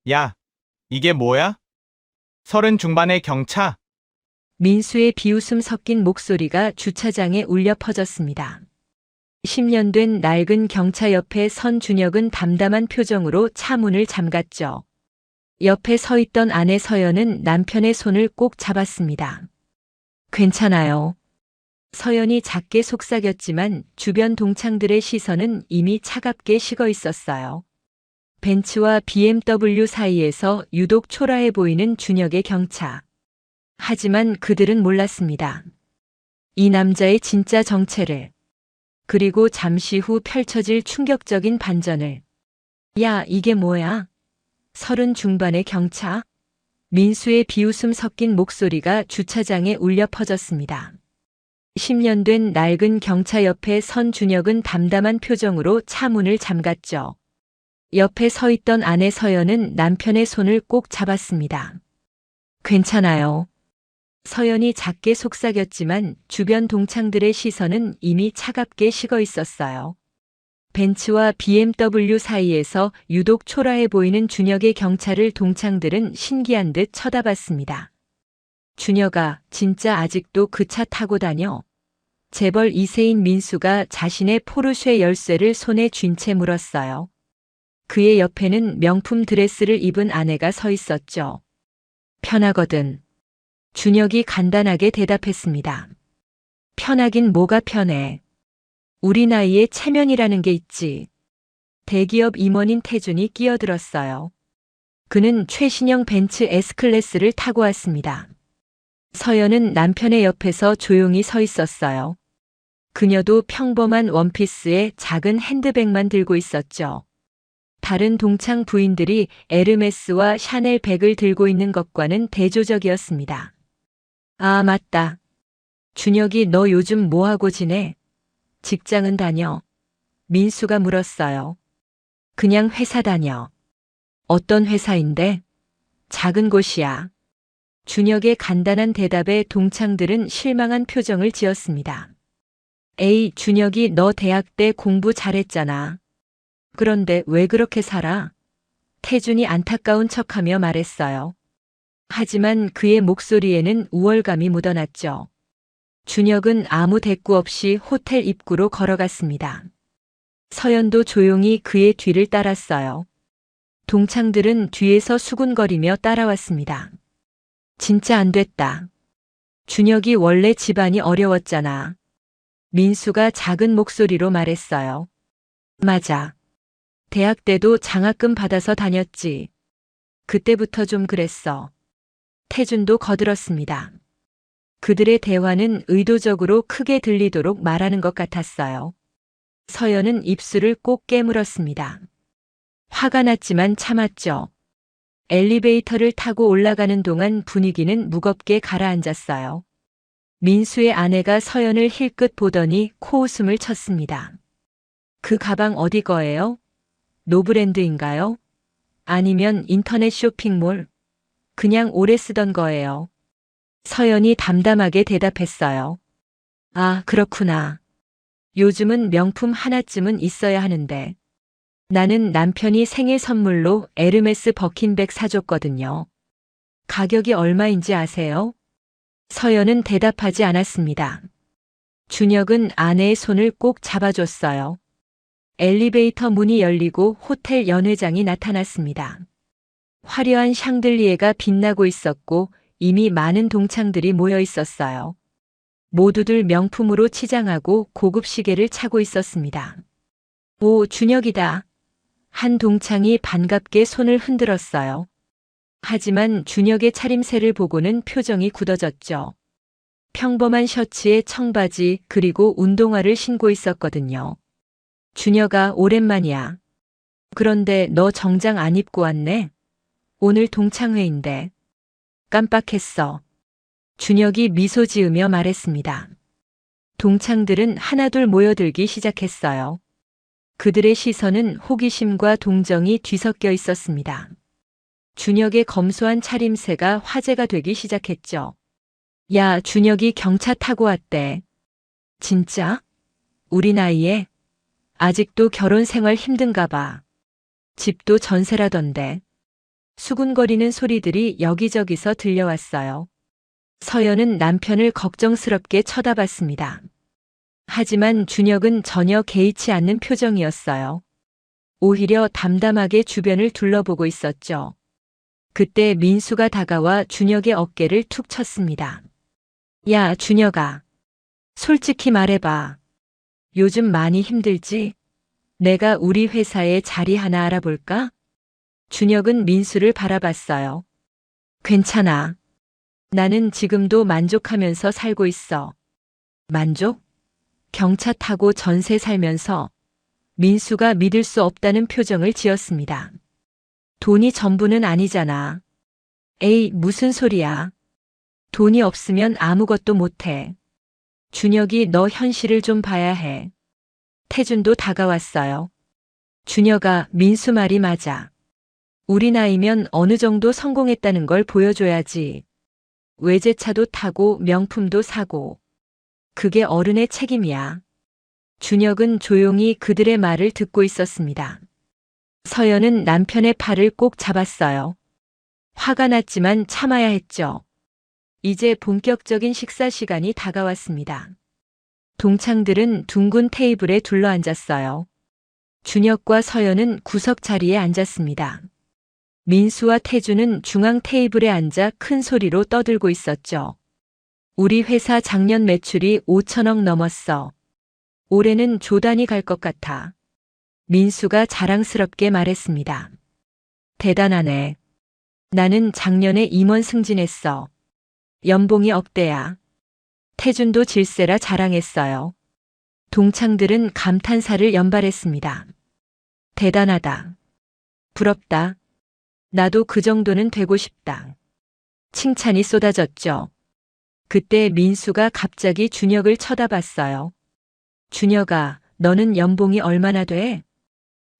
야, 이게 뭐야? 서른 중반의 경차? 민수의 비웃음 섞인 목소리가 주차장에 울려 퍼졌습니다. 10년 된 낡은 경차 옆에 선 준혁은 담담한 표정으로 차 문을 잠갔죠. 옆에 서 있던 아내 서연은 남편의 손을 꼭 잡았습니다. 괜찮아요. 서연이 작게 속삭였지만 주변 동창들의 시선은 이미 차갑게 식어 있었어요. 벤츠와 BMW 사이에서 유독 초라해 보이는 준혁의 경차. 하지만 그들은 몰랐습니다. 이 남자의 진짜 정체를. 그리고 잠시 후 펼쳐질 충격적인 반전을. 야, 이게 뭐야? 서른 중반의 경차? 민수의 비웃음 섞인 목소리가 주차장에 울려 퍼졌습니다. 10년 된 낡은 경차 옆에 선 준혁은 담담한 표정으로 차 문을 잠갔죠. 옆에 서 있던 아내 서연은 남편의 손을 꼭 잡았습니다. 괜찮아요. 서연이 작게 속삭였지만 주변 동창들의 시선은 이미 차갑게 식어 있었어요. 벤츠와 BMW 사이에서 유독 초라해 보이는 준혁의 경차를 동창들은 신기한 듯 쳐다봤습니다. 준혁아, 진짜 아직도 그 차 타고 다녀? 재벌 2세인 민수가 자신의 포르쉐 열쇠를 손에 쥔 채 물었어요. 그의 옆에는 명품 드레스를 입은 아내가 서 있었죠. 편하거든. 준혁이 간단하게 대답했습니다. 편하긴 뭐가 편해. 우리 나이에 체면이라는 게 있지. 대기업 임원인 태준이 끼어들었어요. 그는 최신형 벤츠 S클래스를 타고 왔습니다. 서연은 남편의 옆에서 조용히 서 있었어요. 그녀도 평범한 원피스에 작은 핸드백만 들고 있었죠. 다른 동창 부인들이 에르메스와 샤넬 백을 들고 있는 것과는 대조적이었습니다. 아, 맞다. 준혁이 너 요즘 뭐하고 지내? 직장은 다녀? 민수가 물었어요. 그냥 회사 다녀. 어떤 회사인데? 작은 곳이야. 준혁의 간단한 대답에 동창들은 실망한 표정을 지었습니다. 에이, 준혁이 너 대학 때 공부 잘했잖아. 그런데 왜 그렇게 살아? 태준이 안타까운 척하며 말했어요. 하지만 그의 목소리에는 우월감이 묻어났죠. 준혁은 아무 대꾸 없이 호텔 입구로 걸어갔습니다. 서연도 조용히 그의 뒤를 따랐어요. 동창들은 뒤에서 수군거리며 따라왔습니다. 진짜 안 됐다. 준혁이 원래 집안이 어려웠잖아. 민수가 작은 목소리로 말했어요. 맞아. 대학 때도 장학금 받아서 다녔지. 그때부터 좀 그랬어. 태준도 거들었습니다. 그들의 대화는 의도적으로 크게 들리도록 말하는 것 같았어요. 서연은 입술을 꼭 깨물었습니다. 화가 났지만 참았죠. 엘리베이터를 타고 올라가는 동안 분위기는 무겁게 가라앉았어요. 민수의 아내가 서연을 힐끗 보더니 코웃음을 쳤습니다. 그 가방 어디 거예요? 노브랜드인가요? 아니면 인터넷 쇼핑몰? 그냥 오래 쓰던 거예요. 서연이 담담하게 대답했어요. 아, 그렇구나. 요즘은 명품 하나쯤은 있어야 하는데. 나는 남편이 생일 선물로 에르메스 버킨백 사줬거든요. 가격이 얼마인지 아세요? 서연은 대답하지 않았습니다. 준혁은 아내의 손을 꼭 잡아줬어요. 엘리베이터 문이 열리고 호텔 연회장이 나타났습니다. 화려한 샹들리에가 빛나고 있었고 이미 많은 동창들이 모여 있었어요. 모두들 명품으로 치장하고 고급 시계를 차고 있었습니다. 오, 준혁이다. 한 동창이 반갑게 손을 흔들었어요. 하지만 준혁의 차림새를 보고는 표정이 굳어졌죠. 평범한 셔츠에 청바지 그리고 운동화를 신고 있었거든요. 준혁아, 오랜만이야. 그런데 너 정장 안 입고 왔네? 오늘 동창회인데. 깜빡했어. 준혁이 미소 지으며 말했습니다. 동창들은 하나둘 모여들기 시작했어요. 그들의 시선은 호기심과 동정이 뒤섞여 있었습니다. 준혁의 검소한 차림새가 화제가 되기 시작했죠. 야, 준혁이 경차 타고 왔대. 진짜? 우리 나이에? 아직도 결혼 생활 힘든가 봐. 집도 전세라던데. 수군거리는 소리들이 여기저기서 들려왔어요. 서연은 남편을 걱정스럽게 쳐다봤습니다. 하지만 준혁은 전혀 개의치 않는 표정이었어요. 오히려 담담하게 주변을 둘러보고 있었죠. 그때 민수가 다가와 준혁의 어깨를 툭 쳤습니다. 야, 준혁아. 솔직히 말해봐. 요즘 많이 힘들지? 내가 우리 회사에 자리 하나 알아볼까? 준혁은 민수를 바라봤어요. 괜찮아. 나는 지금도 만족하면서 살고 있어. 만족? 경차 타고 전세 살면서 민수가 믿을 수 없다는 표정을 지었습니다. 돈이 전부는 아니잖아. 에이, 무슨 소리야. 돈이 없으면 아무것도 못해. 준혁이 너 현실을 좀 봐야 해. 태준도 다가왔어요. 준혁아, 민수 말이 맞아. 우리 나이면 어느 정도 성공했다는 걸 보여줘야지. 외제차도 타고 명품도 사고. 그게 어른의 책임이야. 준혁은 조용히 그들의 말을 듣고 있었습니다. 서연은 남편의 팔을 꼭 잡았어요. 화가 났지만 참아야 했죠. 이제 본격적인 식사 시간이 다가왔습니다. 동창들은 둥근 테이블에 둘러앉았어요. 준혁과 서연은 구석 자리에 앉았습니다. 민수와 태주는 중앙 테이블에 앉아 큰 소리로 떠들고 있었죠. 우리 회사 작년 매출이 5천억 넘었어. 올해는 조단이 갈 것 같아. 민수가 자랑스럽게 말했습니다. 대단하네. 나는 작년에 임원 승진했어. 연봉이 억대야. 태준도 질세라 자랑했어요. 동창들은 감탄사를 연발했습니다. 대단하다. 부럽다. 나도 그 정도는 되고 싶다. 칭찬이 쏟아졌죠. 그때 민수가 갑자기 준혁을 쳐다봤어요. 준혁아, 너는 연봉이 얼마나 돼?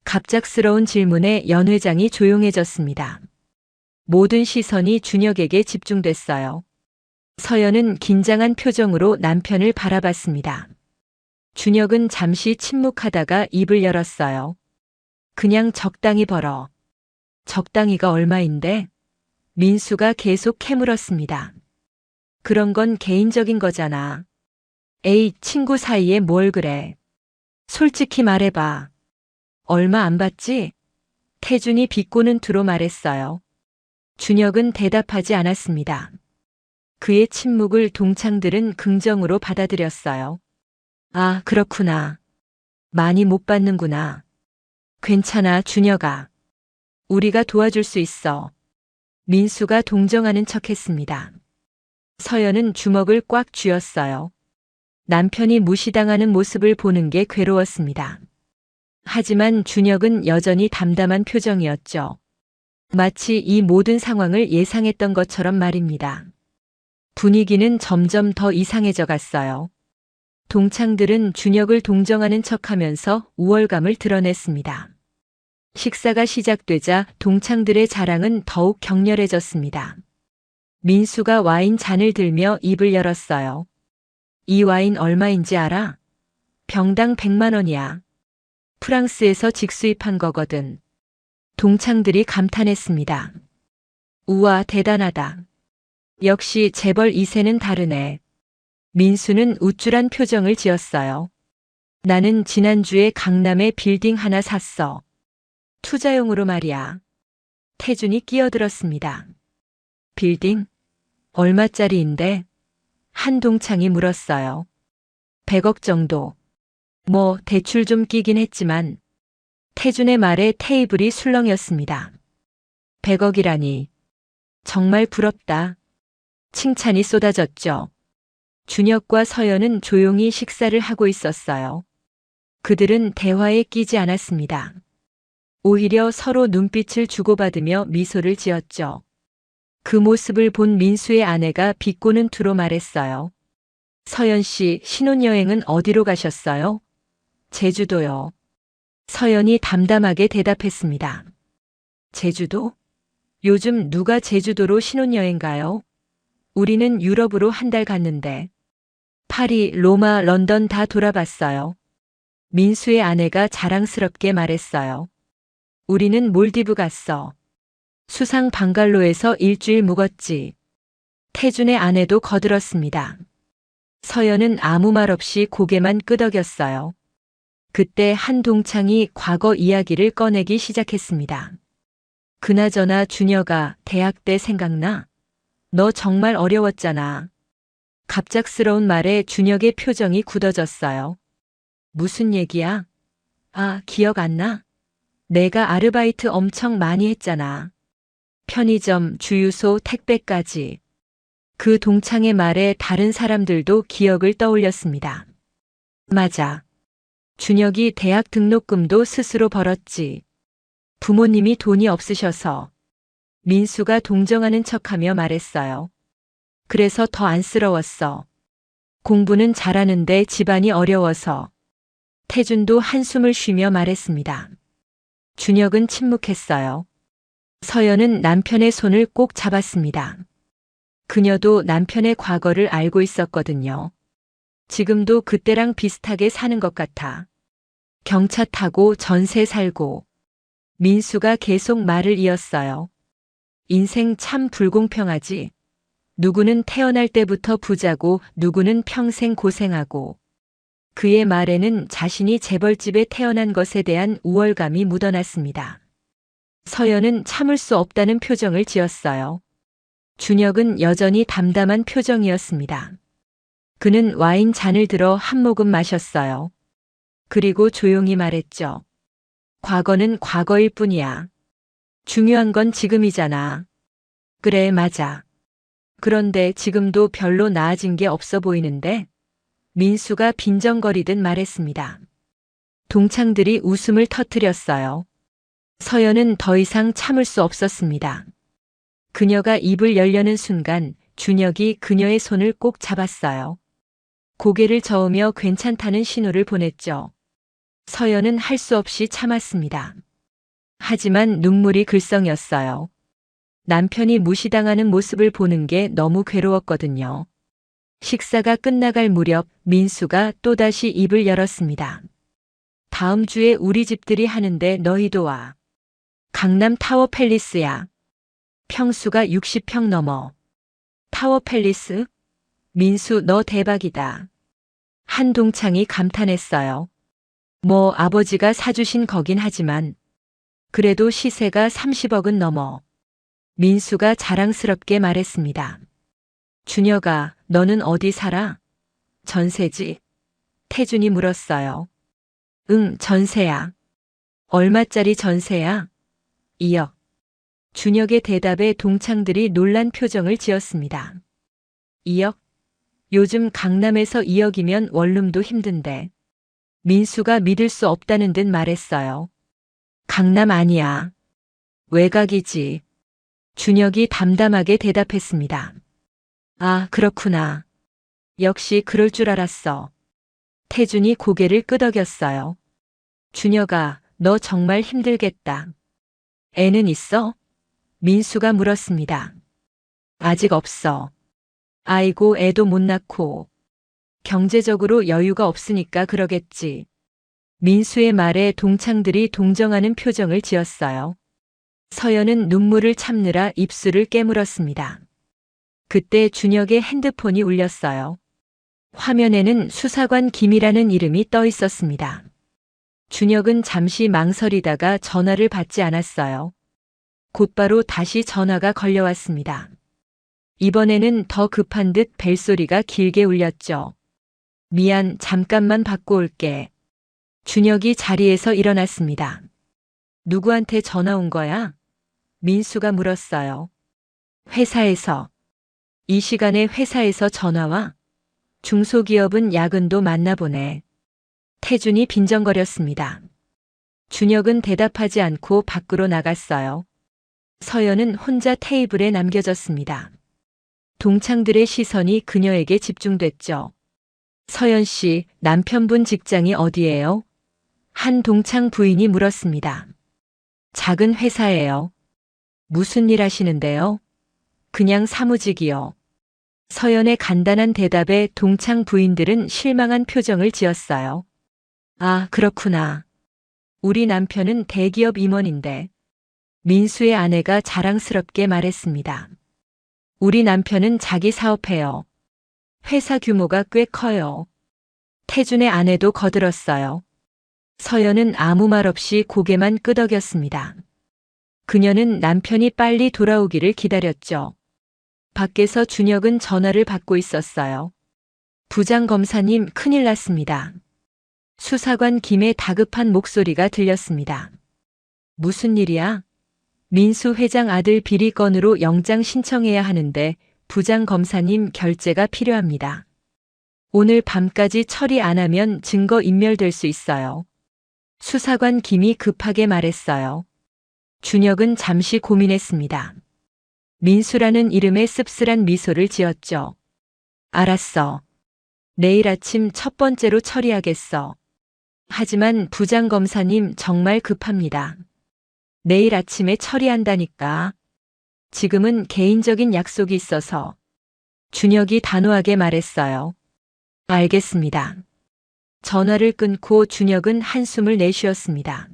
갑작스러운 질문에 연 회장이 조용해졌습니다. 모든 시선이 준혁에게 집중됐어요. 서연은 긴장한 표정으로 남편을 바라봤습니다. 준혁은 잠시 침묵하다가 입을 열었어요. 그냥 적당히 벌어. 적당히가 얼마인데? 민수가 계속 캐물었습니다. 그런 건 개인적인 거잖아. 에이, 친구 사이에 뭘 그래. 솔직히 말해봐. 얼마 안 받지? 태준이 비꼬는 투로 말했어요. 준혁은 대답하지 않았습니다. 그의 침묵을 동창들은 긍정으로 받아들였어요. 아, 그렇구나. 많이 못 받는구나. 괜찮아, 준혁아. 우리가 도와줄 수 있어. 민수가 동정하는 척했습니다. 서연은 주먹을 꽉 쥐었어요. 남편이 무시당하는 모습을 보는 게 괴로웠습니다. 하지만 준혁은 여전히 담담한 표정이었죠. 마치 이 모든 상황을 예상했던 것처럼 말입니다. 분위기는 점점 더 이상해져 갔어요. 동창들은 준혁을 동정하는 척하면서 우월감을 드러냈습니다. 식사가 시작되자 동창들의 자랑은 더욱 격렬해졌습니다. 민수가 와인 잔을 들며 입을 열었어요. 이 와인 얼마인지 알아? 병당 100만 원이야. 프랑스에서 직수입한 거거든. 동창들이 감탄했습니다. 우와, 대단하다. 역시 재벌 2세는 다르네. 민수는 우쭐한 표정을 지었어요. 나는 지난주에 강남에 빌딩 하나 샀어. 투자용으로 말이야. 태준이 끼어들었습니다. 빌딩? 얼마짜리인데? 한 동창이 물었어요. 100억 정도. 뭐 대출 좀 끼긴 했지만. 태준의 말에 테이블이 술렁였습니다. 100억이라니. 정말 부럽다. 칭찬이 쏟아졌죠. 준혁과 서연은 조용히 식사를 하고 있었어요. 그들은 대화에 끼지 않았습니다. 오히려 서로 눈빛을 주고받으며 미소를 지었죠. 그 모습을 본 민수의 아내가 비꼬는 투로 말했어요. 서연 씨, 신혼여행은 어디로 가셨어요? 제주도요. 서연이 담담하게 대답했습니다. 제주도? 요즘 누가 제주도로 신혼여행 가요? 우리는 유럽으로 한 달 갔는데. 파리, 로마, 런던 다 돌아봤어요. 민수의 아내가 자랑스럽게 말했어요. 우리는 몰디브 갔어. 수상 방갈로에서 일주일 묵었지. 태준의 아내도 거들었습니다. 서연은 아무 말 없이 고개만 끄덕였어요. 그때 한 동창이 과거 이야기를 꺼내기 시작했습니다. 그나저나 준혁아, 대학 때 생각나? 너 정말 어려웠잖아. 갑작스러운 말에 준혁의 표정이 굳어졌어요. 무슨 얘기야? 아, 기억 안 나? 내가 아르바이트 엄청 많이 했잖아. 편의점, 주유소, 택배까지. 그 동창의 말에 다른 사람들도 기억을 떠올렸습니다. 맞아. 준혁이 대학 등록금도 스스로 벌었지. 부모님이 돈이 없으셔서. 민수가 동정하는 척하며 말했어요. 그래서 더 안쓰러웠어. 공부는 잘하는데 집안이 어려워서. 태준도 한숨을 쉬며 말했습니다. 준혁은 침묵했어요. 서연은 남편의 손을 꼭 잡았습니다. 그녀도 남편의 과거를 알고 있었거든요. 지금도 그때랑 비슷하게 사는 것 같아. 경차 타고 전세 살고. 민수가 계속 말을 이었어요. 인생 참 불공평하지. 누구는 태어날 때부터 부자고 누구는 평생 고생하고. 그의 말에는 자신이 재벌집에 태어난 것에 대한 우월감이 묻어났습니다. 서연은 참을 수 없다는 표정을 지었어요. 준혁은 여전히 담담한 표정이었습니다. 그는 와인 잔을 들어 한 모금 마셨어요. 그리고 조용히 말했죠. 과거는 과거일 뿐이야. 중요한 건 지금이잖아. 그래, 맞아. 그런데 지금도 별로 나아진 게 없어 보이는데? 민수가 빈정거리듯 말했습니다. 동창들이 웃음을 터뜨렸어요. 서연은 더 이상 참을 수 없었습니다. 그녀가 입을 열려는 순간 준혁이 그녀의 손을 꼭 잡았어요. 고개를 저으며 괜찮다는 신호를 보냈죠. 서연은 할 수 없이 참았습니다. 하지만 눈물이 글썽였어요. 남편이 무시당하는 모습을 보는 게 너무 괴로웠거든요. 식사가 끝나갈 무렵 민수가 또다시 입을 열었습니다. 다음 주에 우리 집들이 하는데 너희도 와. 강남 타워 팰리스야. 평수가 60평 넘어. 타워 팰리스? 민수 너 대박이다. 한 동창이 감탄했어요. 뭐 아버지가 사주신 거긴 하지만 그래도 시세가 30억은 넘어. 민수가 자랑스럽게 말했습니다. 준혁아, 너는 어디 살아? 전세지? 태준이 물었어요. 응, 전세야. 얼마짜리 전세야? 2억. 준혁의 대답에 동창들이 놀란 표정을 지었습니다. 2억? 요즘 강남에서 2억이면 원룸도 힘든데. 민수가 믿을 수 없다는 듯 말했어요. 강남 아니야. 외곽이지. 준혁이 담담하게 대답했습니다. 아, 그렇구나. 역시 그럴 줄 알았어. 태준이 고개를 끄덕였어요. 준혁아, 너 정말 힘들겠다. 애는 있어? 민수가 물었습니다. 아직 없어. 아이고, 애도 못 낳고. 경제적으로 여유가 없으니까 그러겠지. 민수의 말에 동창들이 동정하는 표정을 지었어요. 서연은 눈물을 참느라 입술을 깨물었습니다. 그때 준혁의 핸드폰이 울렸어요. 화면에는 수사관 김이라는 이름이 떠 있었습니다. 준혁은 잠시 망설이다가 전화를 받지 않았어요. 곧바로 다시 전화가 걸려왔습니다. 이번에는 더 급한 듯 벨소리가 길게 울렸죠. 미안, 잠깐만 받고 올게. 준혁이 자리에서 일어났습니다. 누구한테 전화 온 거야? 민수가 물었어요. 회사에서. 이 시간에 회사에서 전화와? 중소기업은 야근도 많나 보네. 태준이 빈정거렸습니다. 준혁은 대답하지 않고 밖으로 나갔어요. 서연은 혼자 테이블에 남겨졌습니다. 동창들의 시선이 그녀에게 집중됐죠. 서연 씨, 남편분 직장이 어디예요? 한 동창 부인이 물었습니다. 작은 회사예요. 무슨 일 하시는데요? 그냥 사무직이요. 서연의 간단한 대답에 동창 부인들은 실망한 표정을 지었어요. 아, 그렇구나. 우리 남편은 대기업 임원인데. 민수의 아내가 자랑스럽게 말했습니다. 우리 남편은 자기 사업해요. 회사 규모가 꽤 커요. 태준의 아내도 거들었어요. 서연은 아무 말 없이 고개만 끄덕였습니다. 그녀는 남편이 빨리 돌아오기를 기다렸죠. 밖에서 준혁은 전화를 받고 있었어요. 부장검사님, 큰일 났습니다. 수사관 김의 다급한 목소리가 들렸습니다. 무슨 일이야? 민수 회장 아들 비리 건으로 영장 신청해야 하는데 부장검사님 결재가 필요합니다. 오늘 밤까지 처리 안 하면 증거 인멸될 수 있어요. 수사관 김이 급하게 말했어요. 준혁은 잠시 고민했습니다. 민수라는 이름에 씁쓸한 미소를 지었죠. 알았어. 내일 아침 첫 번째로 처리하겠어. 하지만 부장검사님 정말 급합니다. 내일 아침에 처리한다니까. 지금은 개인적인 약속이 있어서. 준혁이 단호하게 말했어요. 알겠습니다. 전화를 끊고 준혁은 한숨을 내쉬었습니다.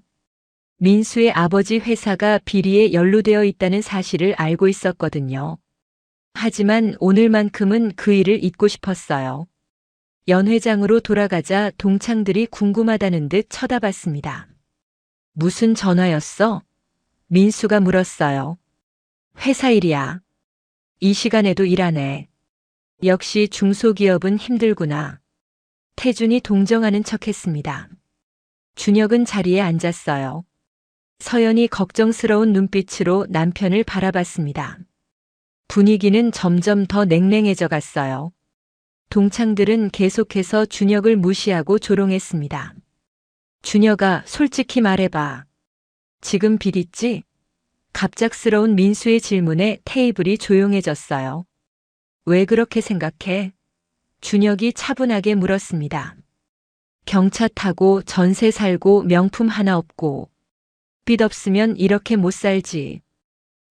민수의 아버지 회사가 비리에 연루되어 있다는 사실을 알고 있었거든요. 하지만 오늘만큼은 그 일을 잊고 싶었어요. 연 회장으로 돌아가자 동창들이 궁금하다는 듯 쳐다봤습니다. 무슨 전화였어? 민수가 물었어요. 회사 일이야. 이 시간에도 일하네. 역시 중소기업은 힘들구나. 태준이 동정하는 척했습니다. 준혁은 자리에 앉았어요. 서연이 걱정스러운 눈빛으로 남편을 바라봤습니다. 분위기는 점점 더 냉랭해져 갔어요. 동창들은 계속해서 준혁을 무시하고 조롱했습니다. 준혁아, 솔직히 말해봐. 지금 비리지? 갑작스러운 민수의 질문에 테이블이 조용해졌어요. 왜 그렇게 생각해? 준혁이 차분하게 물었습니다. 경차 타고 전세 살고 명품 하나 없고 빚 없으면 이렇게 못 살지.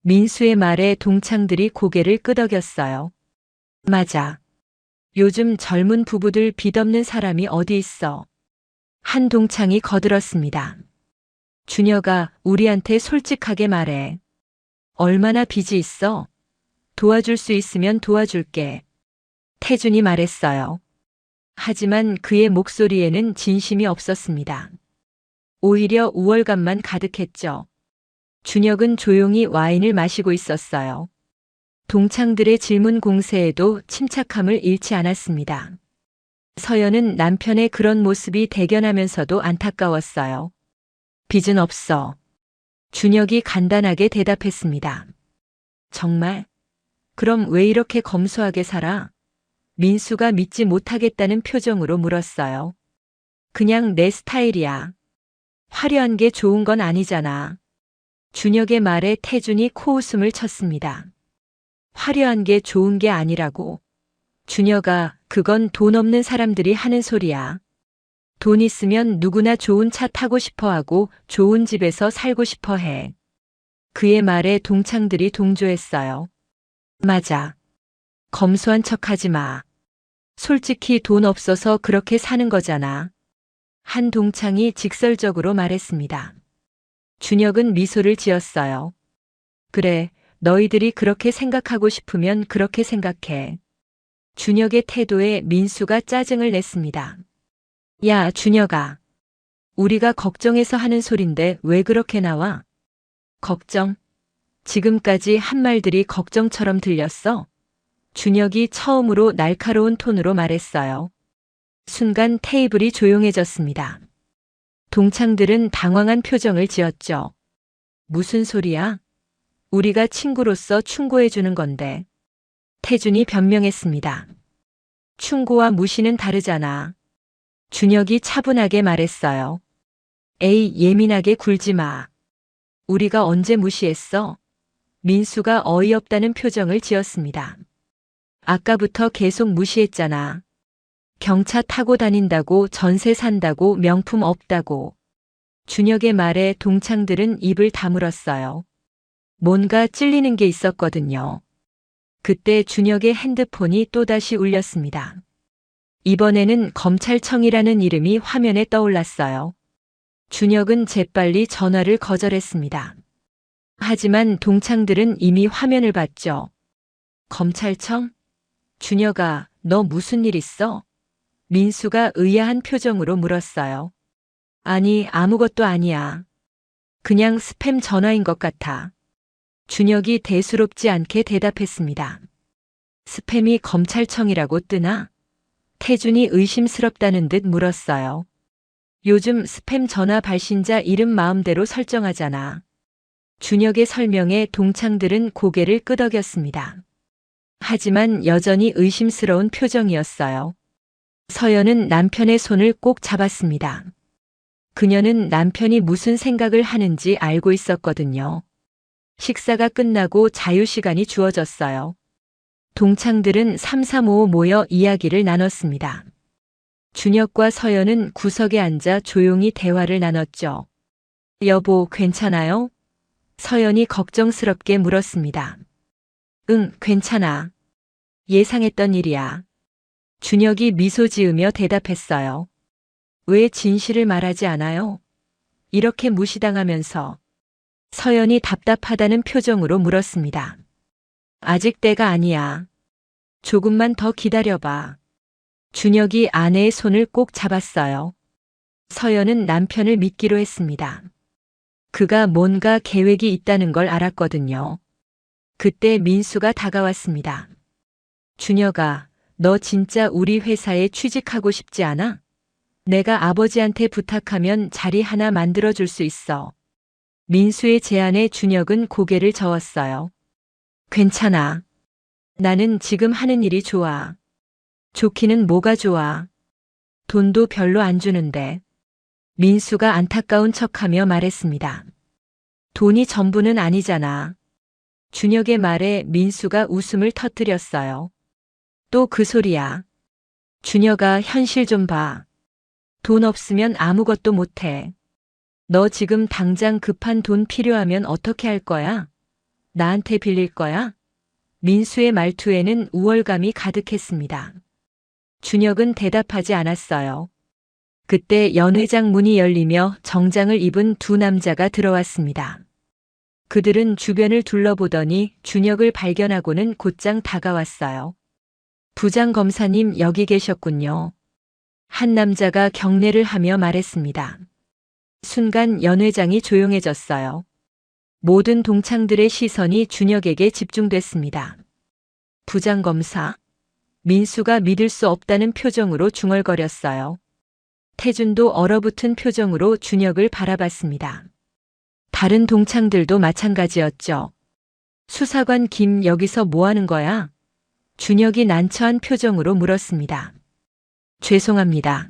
민수의 말에 동창들이 고개를 끄덕였어요. 맞아. 요즘 젊은 부부들 빚 없는 사람이 어디 있어. 한 동창이 거들었습니다. 준혁아, 우리한테 솔직하게 말해. 얼마나 빚이 있어? 도와줄 수 있으면 도와줄게. 태준이 말했어요. 하지만 그의 목소리에는 진심이 없었습니다. 오히려 우월감만 가득했죠. 준혁은 조용히 와인을 마시고 있었어요. 동창들의 질문 공세에도 침착함을 잃지 않았습니다. 서연은 남편의 그런 모습이 대견하면서도 안타까웠어요. 빚은 없어. 준혁이 간단하게 대답했습니다. 정말? 그럼 왜 이렇게 검소하게 살아? 민수가 믿지 못하겠다는 표정으로 물었어요. 그냥 내 스타일이야. 화려한 게 좋은 건 아니잖아. 준혁의 말에 태준이 코웃음을 쳤습니다. 화려한 게 좋은 게 아니라고. 준혁아, 그건 돈 없는 사람들이 하는 소리야. 돈 있으면 누구나 좋은 차 타고 싶어 하고 좋은 집에서 살고 싶어 해. 그의 말에 동창들이 동조했어요. 맞아. 검소한 척 하지 마. 솔직히 돈 없어서 그렇게 사는 거잖아. 한 동창이 직설적으로 말했습니다. 준혁은 미소를 지었어요. 그래, 너희들이 그렇게 생각하고 싶으면 그렇게 생각해. 준혁의 태도에 민수가 짜증을 냈습니다. 야, 준혁아. 우리가 걱정해서 하는 소린데 왜 그렇게 나와? 걱정? 지금까지 한 말들이 걱정처럼 들렸어? 준혁이 처음으로 날카로운 톤으로 말했어요. 순간 테이블이 조용해졌습니다. 동창들은 당황한 표정을 지었죠. 무슨 소리야? 우리가 친구로서 충고해주는 건데. 태준이 변명했습니다. 충고와 무시는 다르잖아. 준혁이 차분하게 말했어요. 에이, 예민하게 굴지 마. 우리가 언제 무시했어? 민수가 어이없다는 표정을 지었습니다. 아까부터 계속 무시했잖아. 경차 타고 다닌다고, 전세 산다고, 명품 없다고. 준혁의 말에 동창들은 입을 다물었어요. 뭔가 찔리는 게 있었거든요. 그때 준혁의 핸드폰이 또다시 울렸습니다. 이번에는 검찰청이라는 이름이 화면에 떠올랐어요. 준혁은 재빨리 전화를 거절했습니다. 하지만 동창들은 이미 화면을 봤죠. 검찰청? 준혁아, 너 무슨 일 있어? 민수가 의아한 표정으로 물었어요. 아니, 아무것도 아니야. 그냥 스팸 전화인 것 같아. 준혁이 대수롭지 않게 대답했습니다. 스팸이 검찰청이라고 뜨나? 태준이 의심스럽다는 듯 물었어요. 요즘 스팸 전화 발신자 이름 마음대로 설정하잖아. 준혁의 설명에 동창들은 고개를 끄덕였습니다. 하지만 여전히 의심스러운 표정이었어요. 서연은 남편의 손을 꼭 잡았습니다. 그녀는 남편이 무슨 생각을 하는지 알고 있었거든요. 식사가 끝나고 자유시간이 주어졌어요. 동창들은 삼삼오오 모여 이야기를 나눴습니다. 준혁과 서연은 구석에 앉아 조용히 대화를 나눴죠. 여보, 괜찮아요? 서연이 걱정스럽게 물었습니다. 응, 괜찮아. 예상했던 일이야. 준혁이 미소 지으며 대답했어요. 왜 진실을 말하지 않아요? 이렇게 무시당하면서. 서연이 답답하다는 표정으로 물었습니다. 아직 때가 아니야. 조금만 더 기다려봐. 준혁이 아내의 손을 꼭 잡았어요. 서연은 남편을 믿기로 했습니다. 그가 뭔가 계획이 있다는 걸 알았거든요. 그때 민수가 다가왔습니다. 준혁아, 너 진짜 우리 회사에 취직하고 싶지 않아? 내가 아버지한테 부탁하면 자리 하나 만들어줄 수 있어. 민수의 제안에 준혁은 고개를 저었어요. 괜찮아. 나는 지금 하는 일이 좋아. 좋기는 뭐가 좋아. 돈도 별로 안 주는데. 민수가 안타까운 척하며 말했습니다. 돈이 전부는 아니잖아. 준혁의 말에 민수가 웃음을 터뜨렸어요. 또 그 소리야. 준혁아, 현실 좀 봐. 돈 없으면 아무것도 못해. 너 지금 당장 급한 돈 필요하면 어떻게 할 거야? 나한테 빌릴 거야? 민수의 말투에는 우월감이 가득했습니다. 준혁은 대답하지 않았어요. 그때 연회장 문이 열리며 정장을 입은 두 남자가 들어왔습니다. 그들은 주변을 둘러보더니 준혁을 발견하고는 곧장 다가왔어요. 부장검사님, 여기 계셨군요. 한 남자가 경례를 하며 말했습니다. 순간 연회장이 조용해졌어요. 모든 동창들의 시선이 준혁에게 집중됐습니다. 부장검사. 민수가 믿을 수 없다는 표정으로 중얼거렸어요. 태준도 얼어붙은 표정으로 준혁을 바라봤습니다. 다른 동창들도 마찬가지였죠. 수사관 김, 여기서 뭐 하는 거야? 준혁이 난처한 표정으로 물었습니다. 죄송합니다.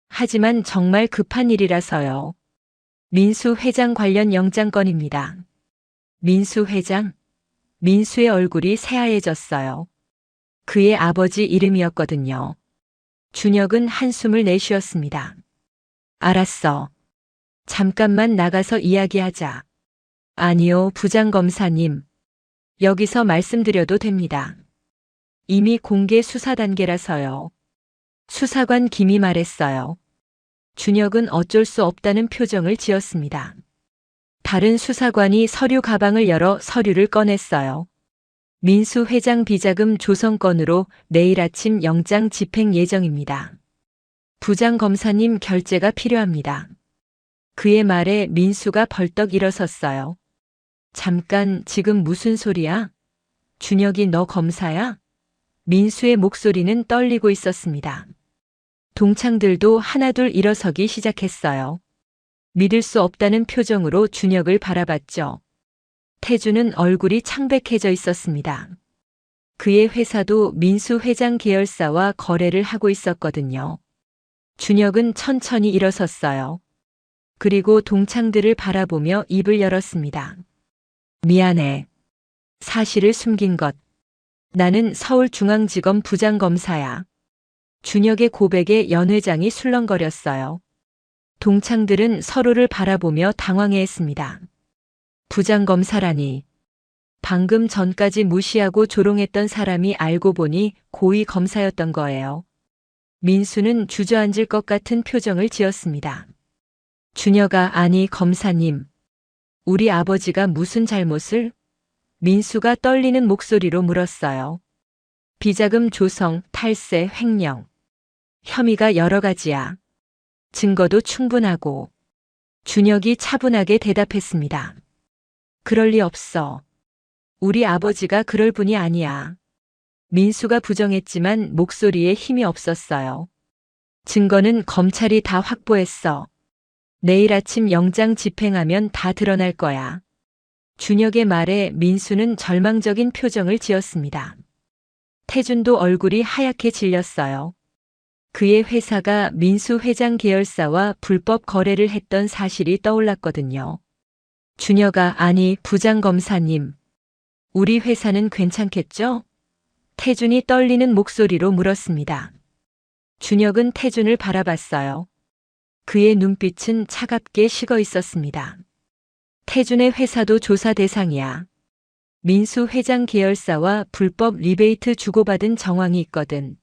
하지만 정말 급한 일이라서요. 민수 회장 관련 영장 건입니다. 민수 회장? 민수의 얼굴이 새하얘졌어요. 그의 아버지 이름이었거든요. 준혁은 한숨을 내쉬었습니다. 알았어. 잠깐만 나가서 이야기하자. 아니요, 부장검사님. 여기서 말씀드려도 됩니다. 이미 공개 수사 단계라서요. 수사관 김이 말했어요. 준혁은 어쩔 수 없다는 표정을 지었습니다. 다른 수사관이 서류 가방을 열어 서류를 꺼냈어요. 민수 회장 비자금 조성 건으로 내일 아침 영장 집행 예정입니다. 부장검사님, 결제가 필요합니다. 그의 말에 민수가 벌떡 일어섰어요. 잠깐, 지금 무슨 소리야? 준혁이 너 검사야? 민수의 목소리는 떨리고 있었습니다. 동창들도 하나둘 일어서기 시작했어요. 믿을 수 없다는 표정으로 준혁을 바라봤죠. 태주는 얼굴이 창백해져 있었습니다. 그의 회사도 민수 회장 계열사와 거래를 하고 있었거든요. 준혁은 천천히 일어섰어요. 그리고 동창들을 바라보며 입을 열었습니다. 미안해. 사실을 숨긴 것. 나는 서울중앙지검 부장검사야. 준혁의 고백에 연 회장이 술렁거렸어요. 동창들은 서로를 바라보며 당황해했습니다. 부장검사라니. 방금 전까지 무시하고 조롱했던 사람이 알고 보니 고위 검사였던 거예요. 민수는 주저앉을 것 같은 표정을 지었습니다. 준혁아, 아니 검사님. 우리 아버지가 무슨 잘못을? 민수가 떨리는 목소리로 물었어요. 비자금 조성, 탈세, 횡령. 혐의가 여러 가지야. 증거도 충분하고. 준혁이 차분하게 대답했습니다. 그럴 리 없어. 우리 아버지가 그럴 분이 아니야. 민수가 부정했지만 목소리에 힘이 없었어요. 증거는 검찰이 다 확보했어. 내일 아침 영장 집행하면 다 드러날 거야. 준혁의 말에 민수는 절망적인 표정을 지었습니다. 태준도 얼굴이 하얗게 질렸어요. 그의 회사가 민수 회장 계열사와 불법 거래를 했던 사실이 떠올랐거든요. 준혁아, 아니, 부장검사님. 우리 회사는 괜찮겠죠? 태준이 떨리는 목소리로 물었습니다. 준혁은 태준을 바라봤어요. 그의 눈빛은 차갑게 식어 있었습니다. 태준의 회사도 조사 대상이야. 민수 회장 계열사와 불법 리베이트 주고받은 정황이 있거든.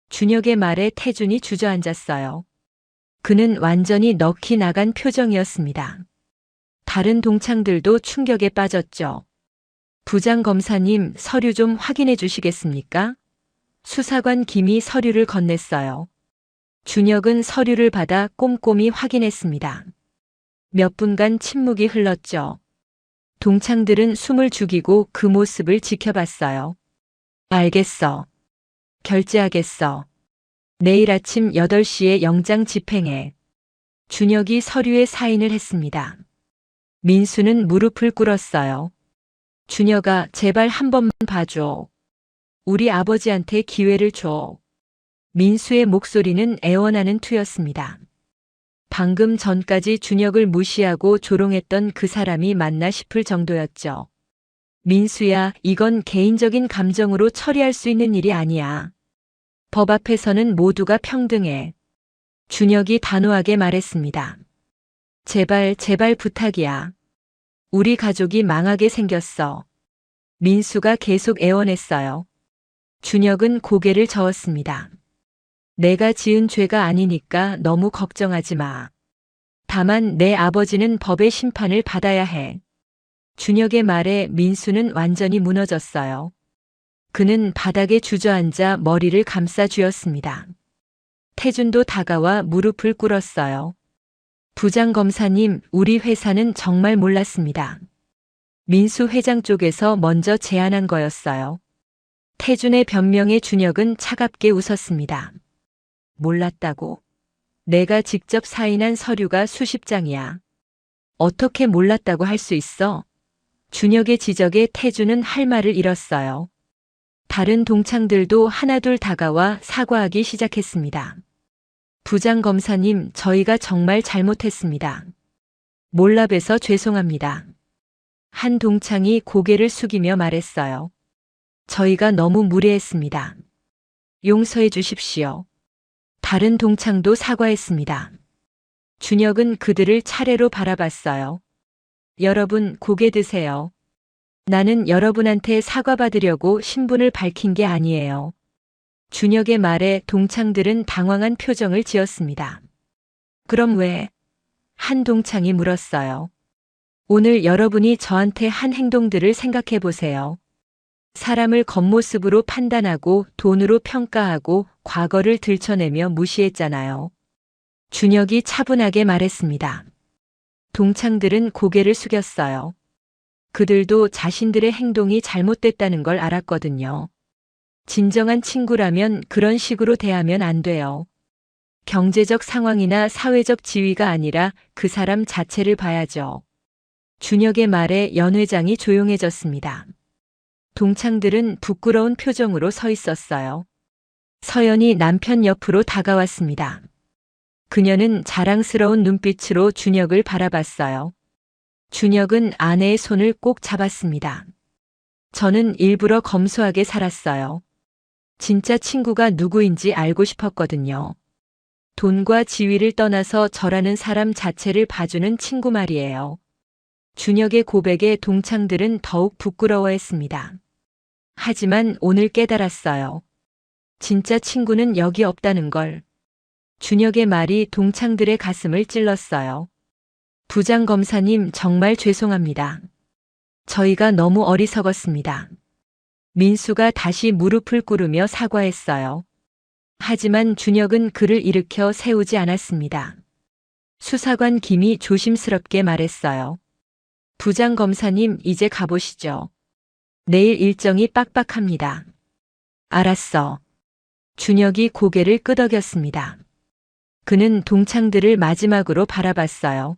준혁의 말에 태준이 주저앉았어요. 그는 완전히 넋이 나간 표정이었습니다. 다른 동창들도 충격에 빠졌죠. 부장검사님, 서류 좀 확인해 주시겠습니까? 수사관 김이 서류를 건넸어요. 준혁은 서류를 받아 꼼꼼히 확인했습니다. 몇 분간 침묵이 흘렀죠. 동창들은 숨을 죽이고 그 모습을 지켜봤어요. 알겠어. 결제하겠어. 내일 아침 8시에 영장 집행해. 준혁이 서류에 사인을 했습니다. 민수는 무릎을 꿇었어요. 준혁아, 제발 한 번만 봐줘. 우리 아버지한테 기회를 줘. 민수의 목소리는 애원하는 투였습니다. 방금 전까지 준혁을 무시하고 조롱했던 그 사람이 맞나 싶을 정도였죠. 민수야, 이건 개인적인 감정으로 처리할 수 있는 일이 아니야. 법 앞에서는 모두가 평등해. 준혁이 단호하게 말했습니다. 제발, 제발 부탁이야. 우리 가족이 망하게 생겼어. 민수가 계속 애원했어요. 준혁은 고개를 저었습니다. 내가 지은 죄가 아니니까 너무 걱정하지 마. 다만 내 아버지는 법의 심판을 받아야 해. 준혁의 말에 민수는 완전히 무너졌어요. 그는 바닥에 주저앉아 머리를 감싸 쥐었습니다. 태준도 다가와 무릎을 꿇었어요. 부장검사님, 우리 회사는 정말 몰랐습니다. 민수 회장 쪽에서 먼저 제안한 거였어요. 태준의 변명에 준혁은 차갑게 웃었습니다. 몰랐다고? 내가 직접 사인한 서류가 수십 장이야. 어떻게 몰랐다고 할 수 있어? 준혁의 지적에 태준은 할 말을 잃었어요. 다른 동창들도 하나둘 다가와 사과하기 시작했습니다. 부장검사님, 저희가 정말 잘못했습니다. 몰라봬서 죄송합니다. 한 동창이 고개를 숙이며 말했어요. 저희가 너무 무례했습니다. 용서해 주십시오. 다른 동창도 사과했습니다. 준혁은 그들을 차례로 바라봤어요. 여러분, 고개 드세요. 나는 여러분한테 사과받으려고 신분을 밝힌 게 아니에요. 준혁의 말에 동창들은 당황한 표정을 지었습니다. 그럼 왜? 한 동창이 물었어요. 오늘 여러분이 저한테 한 행동들을 생각해 보세요. 사람을 겉모습으로 판단하고 돈으로 평가하고 과거를 들춰내며 무시했잖아요. 준혁이 차분하게 말했습니다. 동창들은 고개를 숙였어요. 그들도 자신들의 행동이 잘못됐다는 걸 알았거든요. 진정한 친구라면 그런 식으로 대하면 안 돼요. 경제적 상황이나 사회적 지위가 아니라 그 사람 자체를 봐야죠. 준혁의 말에 연 회장이 조용해졌습니다. 동창들은 부끄러운 표정으로 서 있었어요. 서연이 남편 옆으로 다가왔습니다. 그녀는 자랑스러운 눈빛으로 준혁을 바라봤어요. 준혁은 아내의 손을 꼭 잡았습니다. 저는 일부러 검소하게 살았어요. 진짜 친구가 누구인지 알고 싶었거든요. 돈과 지위를 떠나서 저라는 사람 자체를 봐주는 친구 말이에요. 준혁의 고백에 동창들은 더욱 부끄러워했습니다. 하지만 오늘 깨달았어요. 진짜 친구는 여기 없다는 걸. 준혁의 말이 동창들의 가슴을 찔렀어요. 부장검사님 정말 죄송합니다. 저희가 너무 어리석었습니다. 민수가 다시 무릎을 꿇으며 사과했어요. 하지만 준혁은 그를 일으켜 세우지 않았습니다. 수사관 김이 조심스럽게 말했어요. 부장검사님 이제 가보시죠. 내일 일정이 빡빡합니다. 알았어. 준혁이 고개를 끄덕였습니다. 그는 동창들을 마지막으로 바라봤어요.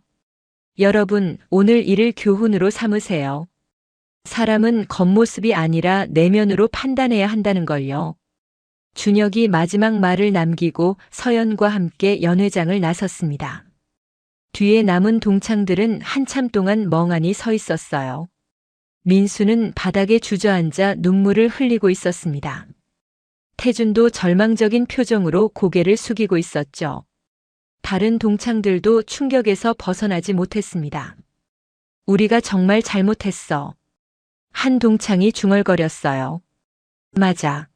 여러분, 오늘 일을 교훈으로 삼으세요. 사람은 겉모습이 아니라 내면으로 판단해야 한다는 걸요. 준혁이 마지막 말을 남기고 서연과 함께 연회장을 나섰습니다. 뒤에 남은 동창들은 한참 동안 멍하니 서 있었어요. 민수는 바닥에 주저앉아 눈물을 흘리고 있었습니다. 태준도 절망적인 표정으로 고개를 숙이고 있었죠. 다른 동창들도 충격에서 벗어나지 못했습니다. 우리가 정말 잘못했어. 한 동창이 중얼거렸어요. 맞아.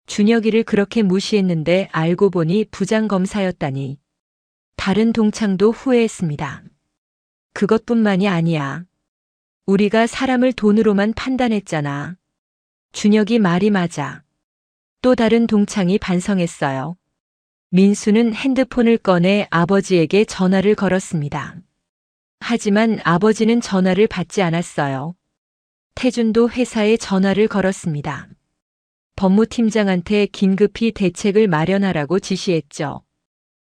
준혁이를 그렇게 무시했는데 알고 보니 부장검사였다니. 다른 동창도 후회했습니다. 그것뿐만이 아니야. 우리가 사람을 돈으로만 판단했잖아. 준혁이 말이 맞아. 또 다른 동창이 반성했어요. 민수는 핸드폰을 꺼내 아버지에게 전화를 걸었습니다. 하지만 아버지는 전화를 받지 않았어요. 태준도 회사에 전화를 걸었습니다. 법무팀장한테 긴급히 대책을 마련하라고 지시했죠.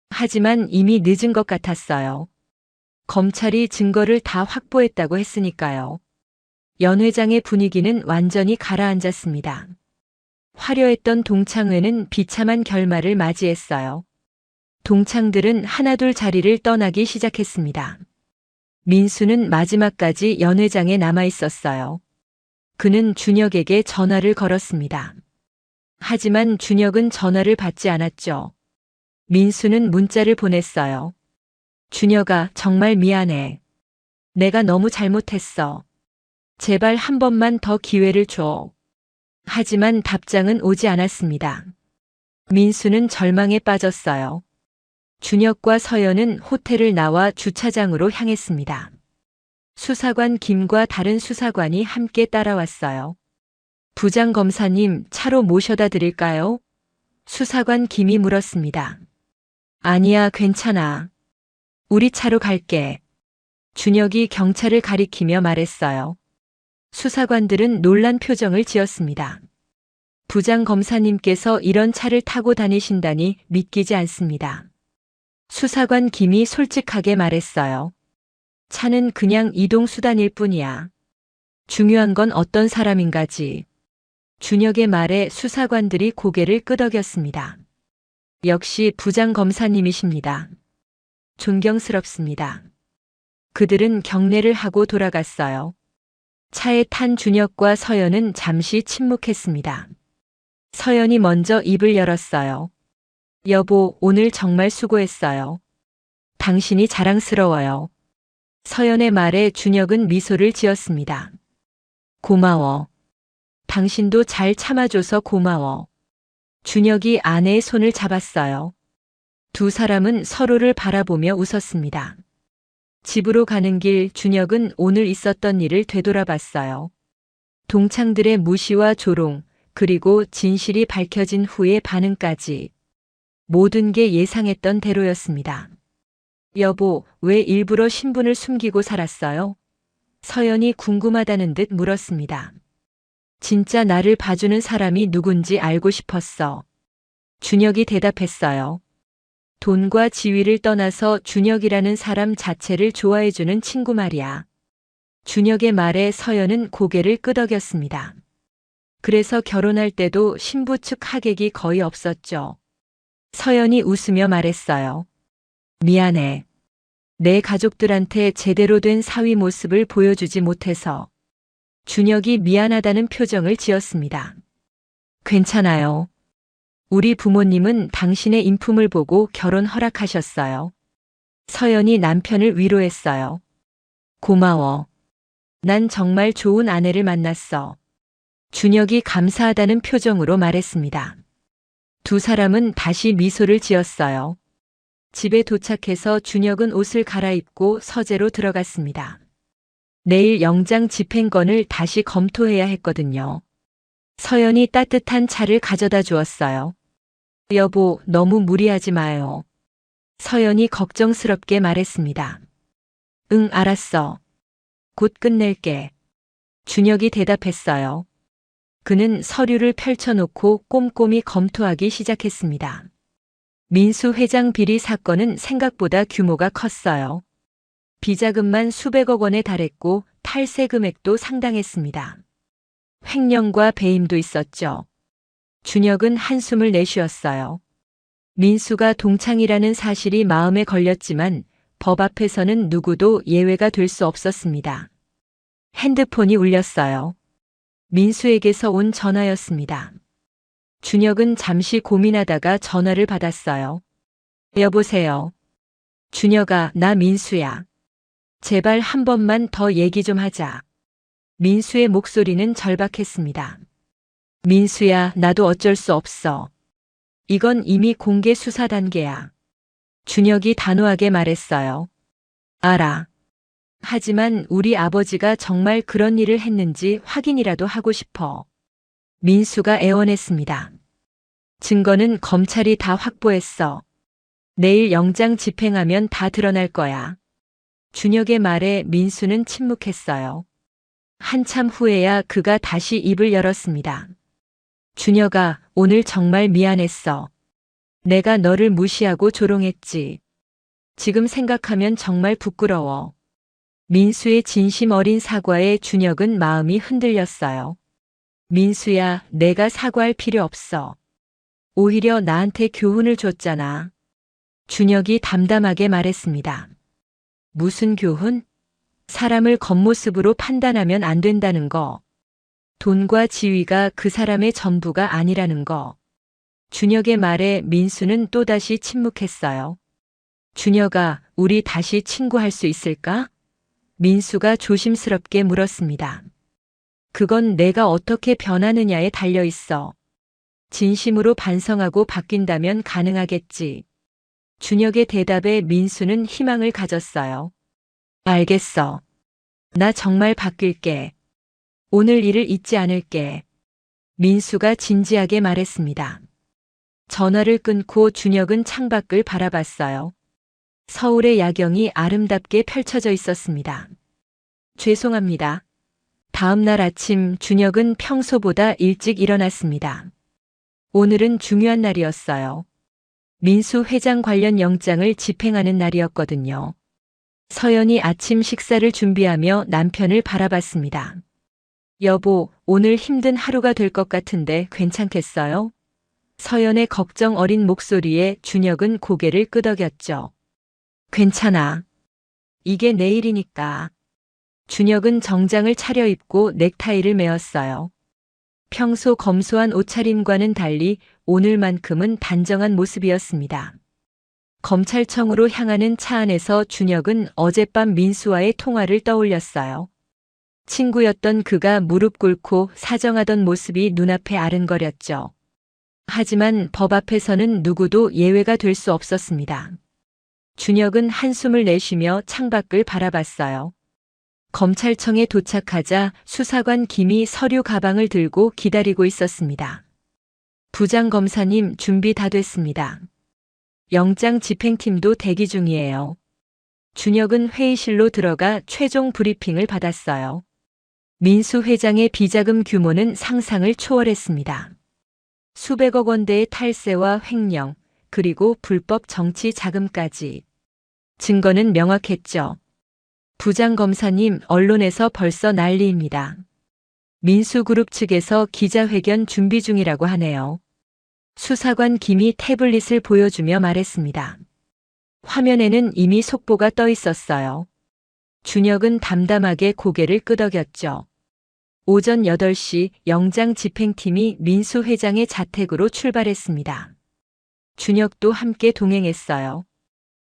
하지만 이미 늦은 것 같았어요. 검찰이 증거를 다 확보했다고 했으니까요. 연회장의 분위기는 완전히 가라앉았습니다. 화려했던 동창회는 비참한 결말을 맞이했어요. 동창들은 하나둘 자리를 떠나기 시작했습니다. 민수는 마지막까지 연회장에 남아 있었어요. 그는 준혁에게 전화를 걸었습니다. 하지만 준혁은 전화를 받지 않았죠. 민수는 문자를 보냈어요. 준혁아, 정말 미안해. 내가 너무 잘못했어. 제발 한 번만 더 기회를 줘. 하지만 답장은 오지 않았습니다. 민수는 절망에 빠졌어요. 준혁과 서연은 호텔을 나와 주차장으로 향했습니다. 수사관 김과 다른 수사관이 함께 따라왔어요. 부장검사님, 차로 모셔다 드릴까요? 수사관 김이 물었습니다. 아니야, 괜찮아. 우리 차로 갈게. 준혁이 경찰을 가리키며 말했어요. 수사관들은 놀란 표정을 지었습니다. 부장검사님께서 이런 차를 타고 다니신다니 믿기지 않습니다. 수사관 김이 솔직하게 말했어요. 차는 그냥 이동수단일 뿐이야. 중요한 건 어떤 사람인가지. 준혁의 말에 수사관들이 고개를 끄덕였습니다. 역시 부장검사님이십니다. 존경스럽습니다. 그들은 경례를 하고 돌아갔어요. 차에 탄 준혁과 서연은 잠시 침묵했습니다. 서연이 먼저 입을 열었어요. 여보, 오늘 정말 수고했어요. 당신이 자랑스러워요. 서연의 말에 준혁은 미소를 지었습니다. 고마워. 당신도 잘 참아줘서 고마워. 준혁이 아내의 손을 잡았어요. 두 사람은 서로를 바라보며 웃었습니다. 집으로 가는 길 준혁은 오늘 있었던 일을 되돌아봤어요. 동창들의 무시와 조롱, 그리고 진실이 밝혀진 후의 반응까지. 모든 게 예상했던 대로였습니다. 여보, 왜 일부러 신분을 숨기고 살았어요? 서연이 궁금하다는 듯 물었습니다. 진짜 나를 봐주는 사람이 누군지 알고 싶었어. 준혁이 대답했어요. 돈과 지위를 떠나서 준혁이라는 사람 자체를 좋아해주는 친구 말이야. 준혁의 말에 서연은 고개를 끄덕였습니다. 그래서 결혼할 때도 신부 측 하객이 거의 없었죠. 서연이 웃으며 말했어요. 미안해. 내 가족들한테 제대로 된 사위 모습을 보여주지 못해서. 준혁이 미안하다는 표정을 지었습니다. 괜찮아요. 우리 부모님은 당신의 인품을 보고 결혼 허락하셨어요. 서연이 남편을 위로했어요. 고마워. 난 정말 좋은 아내를 만났어. 준혁이 감사하다는 표정으로 말했습니다. 두 사람은 다시 미소를 지었어요. 집에 도착해서 준혁은 옷을 갈아입고 서재로 들어갔습니다. 내일 영장 집행건을 다시 검토해야 했거든요. 서연이 따뜻한 차를 가져다 주었어요. 여보, 너무 무리하지 마요. 서연이 걱정스럽게 말했습니다. 응, 알았어. 곧 끝낼게. 준혁이 대답했어요. 그는 서류를 펼쳐놓고 꼼꼼히 검토하기 시작했습니다. 민수 회장 비리 사건은 생각보다 규모가 컸어요. 비자금만 수백억 원에 달했고 탈세 금액도 상당했습니다. 횡령과 배임도 있었죠. 준혁은 한숨을 내쉬었어요. 민수가 동창이라는 사실이 마음에 걸렸지만 법 앞에서는 누구도 예외가 될 수 없었습니다. 핸드폰이 울렸어요. 민수에게서 온 전화였습니다. 준혁은 잠시 고민하다가 전화를 받았어요. 여보세요. 준혁아, 나 민수야. 제발 한 번만 더 얘기 좀 하자. 민수의 목소리는 절박했습니다. 민수야, 나도 어쩔 수 없어. 이건 이미 공개 수사 단계야. 준혁이 단호하게 말했어요. 알아. 하지만 우리 아버지가 정말 그런 일을 했는지 확인이라도 하고 싶어. 민수가 애원했습니다. 증거는 검찰이 다 확보했어. 내일 영장 집행하면 다 드러날 거야. 준혁의 말에 민수는 침묵했어요. 한참 후에야 그가 다시 입을 열었습니다. 준혁아, 오늘 정말 미안했어. 내가 너를 무시하고 조롱했지. 지금 생각하면 정말 부끄러워. 민수의 진심 어린 사과에 준혁은 마음이 흔들렸어요. 민수야, 내가 사과할 필요 없어. 오히려 나한테 교훈을 줬잖아. 준혁이 담담하게 말했습니다. 무슨 교훈? 사람을 겉모습으로 판단하면 안 된다는 거. 돈과 지위가 그 사람의 전부가 아니라는 거. 준혁의 말에 민수는 또다시 침묵했어요. 준혁아, 우리 다시 친구할 수 있을까? 민수가 조심스럽게 물었습니다. 그건 내가 어떻게 변하느냐에 달려 있어. 진심으로 반성하고 바뀐다면 가능하겠지. 준혁의 대답에 민수는 희망을 가졌어요. 알겠어. 나 정말 바뀔게. 오늘 일을 잊지 않을게. 민수가 진지하게 말했습니다. 전화를 끊고 준혁은 창밖을 바라봤어요. 서울의 야경이 아름답게 펼쳐져 있었습니다. 죄송합니다. 다음 날 아침 준혁은 평소보다 일찍 일어났습니다. 오늘은 중요한 날이었어요. 민수 회장 관련 영장을 집행하는 날이었거든요. 서연이 아침 식사를 준비하며 남편을 바라봤습니다. 여보, 오늘 힘든 하루가 될 것 같은데 괜찮겠어요? 서연의 걱정 어린 목소리에 준혁은 고개를 끄덕였죠. 괜찮아. 이게 내일이니까. 준혁은 정장을 차려입고 넥타이를 메었어요. 평소 검소한 옷차림과는 달리 오늘만큼은 단정한 모습이었습니다. 검찰청으로 향하는 차 안에서 준혁은 어젯밤 민수와의 통화를 떠올렸어요. 친구였던 그가 무릎 꿇고 사정하던 모습이 눈앞에 아른거렸죠. 하지만 법 앞에서는 누구도 예외가 될 수 없었습니다. 준혁은 한숨을 내쉬며 창밖을 바라봤어요. 검찰청에 도착하자 수사관 김이 서류 가방을 들고 기다리고 있었습니다. 부장검사님, 준비 다 됐습니다. 영장 집행팀도 대기 중이에요. 준혁은 회의실로 들어가 최종 브리핑을 받았어요. 민수 회장의 비자금 규모는 상상을 초월했습니다. 수백억 원대의 탈세와 횡령, 그리고 불법 정치 자금까지. 증거는 명확했죠. 부장검사님, 언론에서 벌써 난리입니다. 민수그룹 측에서 기자회견 준비 중이라고 하네요. 수사관 김이 태블릿을 보여주며 말했습니다. 화면에는 이미 속보가 떠 있었어요. 준혁은 담담하게 고개를 끄덕였죠. 오전 8시 영장 집행팀이 민수 회장의 자택으로 출발했습니다. 준혁도 함께 동행했어요.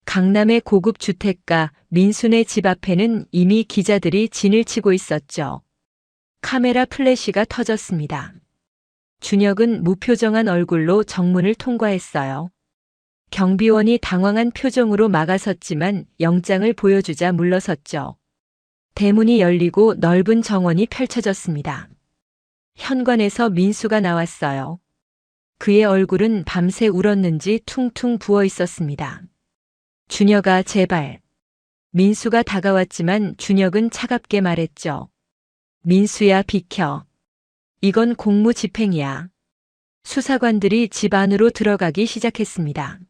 강남의 고급 주택가 민수네 집 앞에는 이미 기자들이 진을 치고 있었죠. 카메라 플래시가 터졌습니다. 준혁은 무표정한 얼굴로 정문을 통과했어요. 경비원이 당황한 표정으로 막아섰지만 영장을 보여주자 물러섰죠. 대문이 열리고 넓은 정원이 펼쳐졌습니다. 현관에서 민수가 나왔어요. 그의 얼굴은 밤새 울었는지 퉁퉁 부어 있었습니다. 준혁아, 제발. 민수가 다가왔지만 준혁은 차갑게 말했죠. 민수야, 비켜. 이건 공무집행이야. 수사관들이 집 안으로 들어가기 시작했습니다.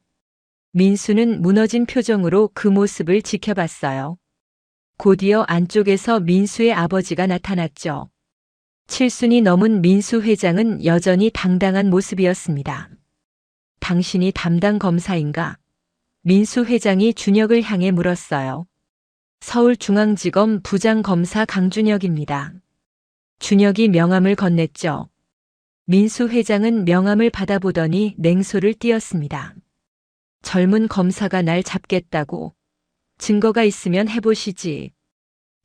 민수는 무너진 표정으로 그 모습을 지켜봤어요. 곧이어 안쪽에서 민수의 아버지가 나타났죠. 칠순이 넘은 민수 회장은 여전히 당당한 모습이었습니다. 당신이 담당 검사인가? 민수 회장이 준혁을 향해 물었어요. 서울중앙지검 부장검사 강준혁입니다. 준혁이 명함을 건넸죠. 민수 회장은 명함을 받아보더니 냉소를 띄었습니다. 젊은 검사가 날 잡겠다고. 증거가 있으면 해보시지.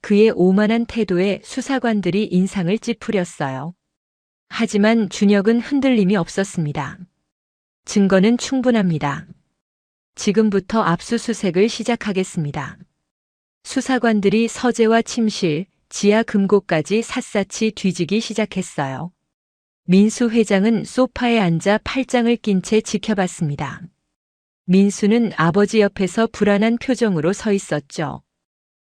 그의 오만한 태도에 수사관들이 인상을 찌푸렸어요. 하지만 준혁은 흔들림이 없었습니다. 증거는 충분합니다. 지금부터 압수수색을 시작하겠습니다. 수사관들이 서재와 침실, 지하 금고까지 샅샅이 뒤지기 시작했어요. 민수 회장은 소파에 앉아 팔짱을 낀 채 지켜봤습니다. 민수는 아버지 옆에서 불안한 표정으로 서 있었죠.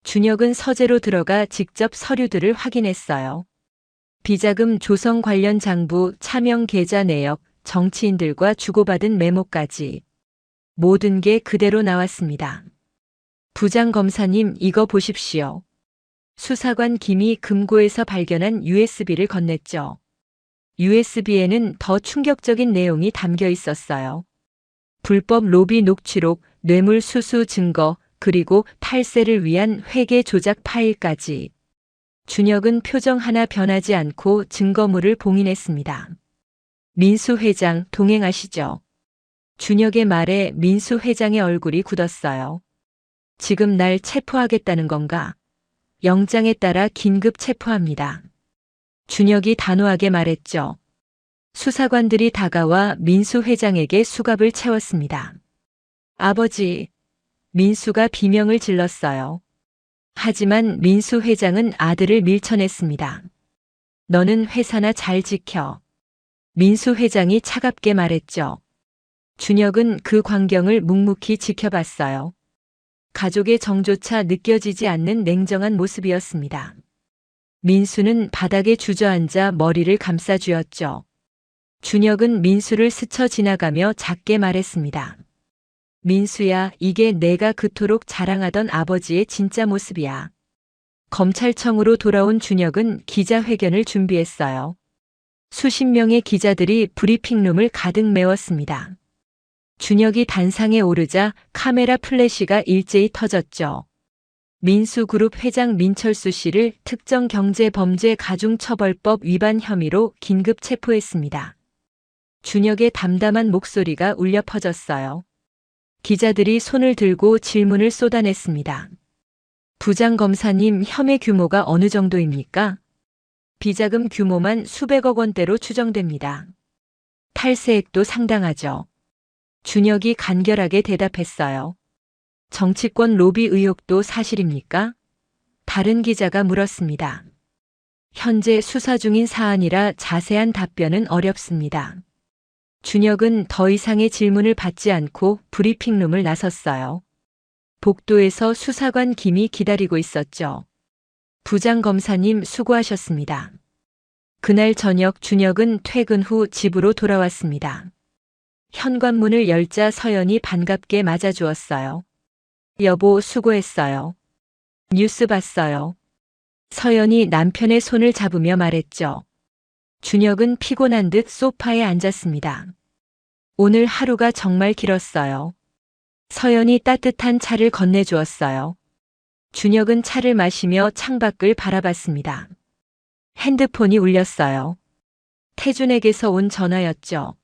준혁은 서재로 들어가 직접 서류들을 확인했어요. 비자금 조성 관련 장부, 차명 계좌 내역, 정치인들과 주고받은 메모까지. 모든 게 그대로 나왔습니다. 부장검사님, 이거 보십시오. 수사관 김이 금고에서 발견한 USB를 건넸죠. USB에는 더 충격적인 내용이 담겨 있었어요. 불법 로비 녹취록, 뇌물 수수 증거, 그리고 탈세를 위한 회계 조작 파일까지. 준혁은 표정 하나 변하지 않고 증거물을 봉인했습니다. 민수 회장, 동행하시죠. 준혁의 말에 민수 회장의 얼굴이 굳었어요. 지금 날 체포하겠다는 건가? 영장에 따라 긴급 체포합니다. 준혁이 단호하게 말했죠. 수사관들이 다가와 민수 회장에게 수갑을 채웠습니다. 아버지, 민수가 비명을 질렀어요. 하지만 민수 회장은 아들을 밀쳐냈습니다. 너는 회사나 잘 지켜. 민수 회장이 차갑게 말했죠. 준혁은 그 광경을 묵묵히 지켜봤어요. 가족의 정조차 느껴지지 않는 냉정한 모습이었습니다. 민수는 바닥에 주저앉아 머리를 감싸쥐었죠. 준혁은 민수를 스쳐 지나가며 작게 말했습니다. 민수야, 이게 내가 그토록 자랑하던 아버지의 진짜 모습이야. 검찰청으로 돌아온 준혁은 기자회견을 준비했어요. 수십 명의 기자들이 브리핑룸을 가득 메웠습니다. 준혁이 단상에 오르자 카메라 플래시가 일제히 터졌죠. 민수그룹 회장 민철수 씨를 특정경제범죄가중처벌법 위반 혐의로 긴급 체포했습니다. 준혁의 담담한 목소리가 울려 퍼졌어요. 기자들이 손을 들고 질문을 쏟아냈습니다. 부장검사님, 혐의 규모가 어느 정도입니까? 비자금 규모만 수백억 원대로 추정됩니다. 탈세액도 상당하죠. 준혁이 간결하게 대답했어요. 정치권 로비 의혹도 사실입니까? 다른 기자가 물었습니다. 현재 수사 중인 사안이라 자세한 답변은 어렵습니다. 준혁은 더 이상의 질문을 받지 않고 브리핑룸을 나섰어요. 복도에서 수사관 김이 기다리고 있었죠. 부장검사님, 수고하셨습니다. 그날 저녁 준혁은 퇴근 후 집으로 돌아왔습니다. 현관문을 열자 서연이 반갑게 맞아주었어요. 여보, 수고했어요. 뉴스 봤어요. 서연이 남편의 손을 잡으며 말했죠. 준혁은 피곤한 듯 소파에 앉았습니다. 오늘 하루가 정말 길었어요. 서연이 따뜻한 차를 건네주었어요. 준혁은 차를 마시며 창밖을 바라봤습니다. 핸드폰이 울렸어요. 태준에게서 온 전화였죠.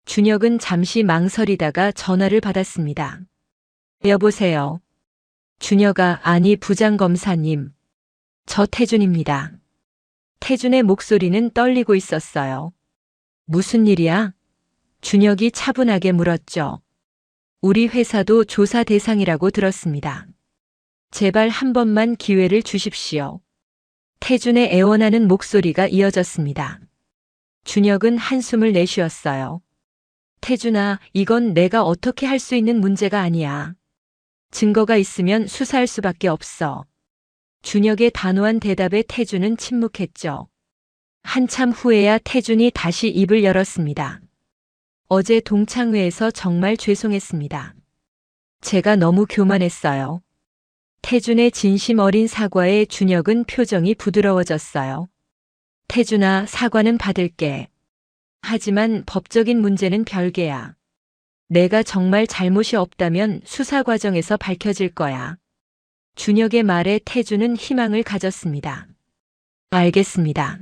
준혁은 잠시 망설이다가 전화를 받았습니다. 여보세요. 준혁아, 아니 부장검사님. 저 태준입니다. 태준의 목소리는 떨리고 있었어요. 무슨 일이야? 준혁이 차분하게 물었죠. 우리 회사도 조사 대상이라고 들었습니다. 제발 한 번만 기회를 주십시오. 태준의 애원하는 목소리가 이어졌습니다. 준혁은 한숨을 내쉬었어요. 태준아, 이건 내가 어떻게 할 수 있는 문제가 아니야. 증거가 있으면 수사할 수밖에 없어. 준혁의 단호한 대답에 태준은 침묵했죠. 한참 후에야 태준이 다시 입을 열었습니다. 어제 동창회에서 정말 죄송했습니다. 제가 너무 교만했어요. 태준의 진심 어린 사과에 준혁은 표정이 부드러워졌어요. 태준아, 사과는 받을게. 하지만 법적인 문제는 별개야. 내가 정말 잘못이 없다면 수사 과정에서 밝혀질 거야. 준혁의 말에 태준은 희망을 가졌습니다. 알겠습니다.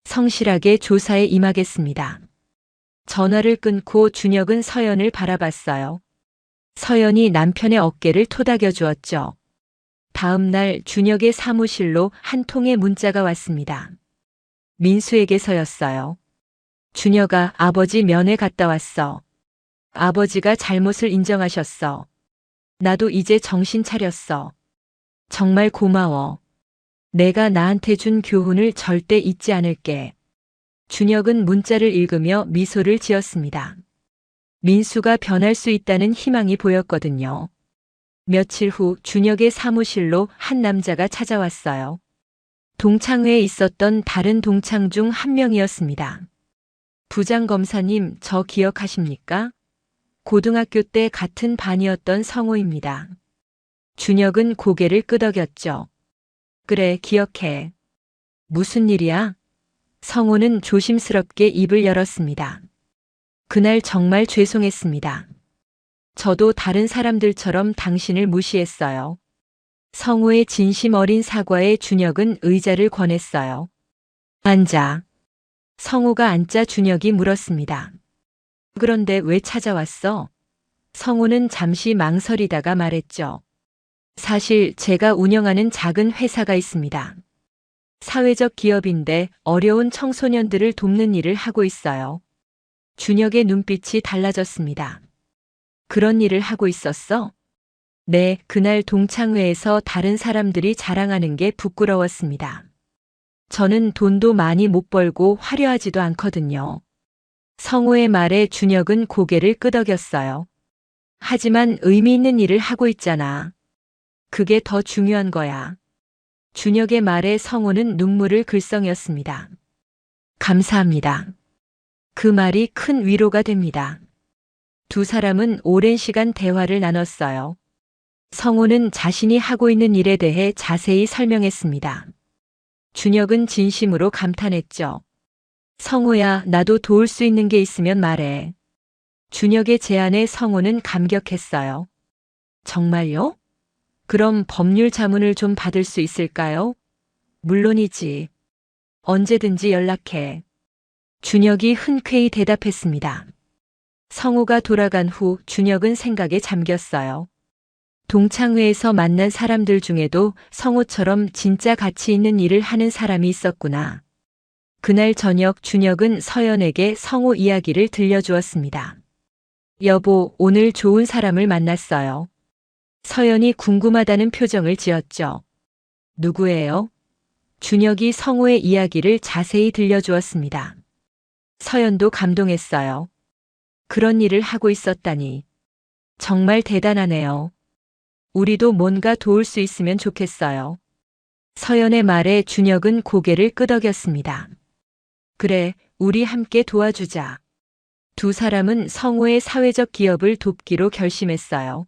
성실하게 조사에 임하겠습니다. 전화를 끊고 준혁은 서연을 바라봤어요. 서연이 남편의 어깨를 토닥여 주었죠. 다음 날 준혁의 사무실로 한 통의 문자가 왔습니다. 민수에게서였어요. 준혁아, 아버지 면회 갔다 왔어. 아버지가 잘못을 인정하셨어. 나도 이제 정신 차렸어. 정말 고마워. 내가 나한테 준 교훈을 절대 잊지 않을게. 준혁은 문자를 읽으며 미소를 지었습니다. 민수가 변할 수 있다는 희망이 보였거든요. 며칠 후 준혁의 사무실로 한 남자가 찾아왔어요. 동창회에 있었던 다른 동창 중 한 명이었습니다. 부장검사님, 저 기억하십니까? 고등학교 때 같은 반이었던 성우입니다. 준혁은 고개를 끄덕였죠. 그래, 기억해. 무슨 일이야? 성우는 조심스럽게 입을 열었습니다. 그날 정말 죄송했습니다. 저도 다른 사람들처럼 당신을 무시했어요. 성우의 진심 어린 사과에 준혁은 의자를 권했어요. 앉아. 성우가 앉자 준혁이 물었습니다. 그런데 왜 찾아왔어? 성우는 잠시 망설이다가 말했죠. 사실 제가 운영하는 작은 회사가 있습니다. 사회적 기업인데 어려운 청소년들을 돕는 일을 하고 있어요. 준혁의 눈빛이 달라졌습니다. 그런 일을 하고 있었어? 네, 그날 동창회에서 다른 사람들이 자랑하는 게 부끄러웠습니다. 저는 돈도 많이 못 벌고 화려하지도 않거든요. 성우의 말에 준혁은 고개를 끄덕였어요. 하지만 의미 있는 일을 하고 있잖아. 그게 더 중요한 거야. 준혁의 말에 성우는 눈물을 글썽였습니다. 감사합니다. 그 말이 큰 위로가 됩니다. 두 사람은 오랜 시간 대화를 나눴어요. 성우는 자신이 하고 있는 일에 대해 자세히 설명했습니다. 준혁은 진심으로 감탄했죠. 성우야, 나도 도울 수 있는 게 있으면 말해. 준혁의 제안에 성우는 감격했어요. 정말요? 그럼 법률 자문을 좀 받을 수 있을까요? 물론이지. 언제든지 연락해. 준혁이 흔쾌히 대답했습니다. 성우가 돌아간 후 준혁은 생각에 잠겼어요. 동창회에서 만난 사람들 중에도 성우처럼 진짜 가치 있는 일을 하는 사람이 있었구나. 그날 저녁 준혁은 서연에게 성우 이야기를 들려주었습니다. 여보, 오늘 좋은 사람을 만났어요. 서연이 궁금하다는 표정을 지었죠. 누구예요? 준혁이 성우의 이야기를 자세히 들려주었습니다. 서연도 감동했어요. 그런 일을 하고 있었다니. 정말 대단하네요. 우리도 뭔가 도울 수 있으면 좋겠어요. 서연의 말에 준혁은 고개를 끄덕였습니다. 그래, 우리 함께 도와주자. 두 사람은 성우의 사회적 기업을 돕기로 결심했어요.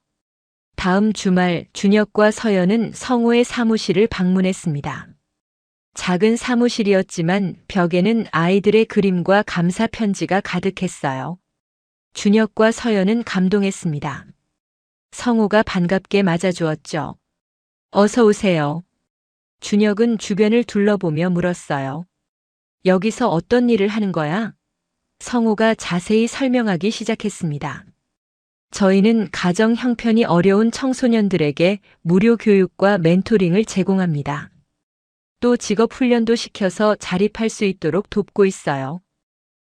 다음 주말 준혁과 서연은 성우의 사무실을 방문했습니다. 작은 사무실이었지만 벽에는 아이들의 그림과 감사 편지가 가득했어요. 준혁과 서연은 감동했습니다. 성우가 반갑게 맞아주었죠. 어서 오세요. 준혁은 주변을 둘러보며 물었어요. 여기서 어떤 일을 하는 거야? 성우가 자세히 설명하기 시작했습니다. 저희는 가정 형편이 어려운 청소년들에게 무료 교육과 멘토링을 제공합니다. 또 직업 훈련도 시켜서 자립할 수 있도록 돕고 있어요.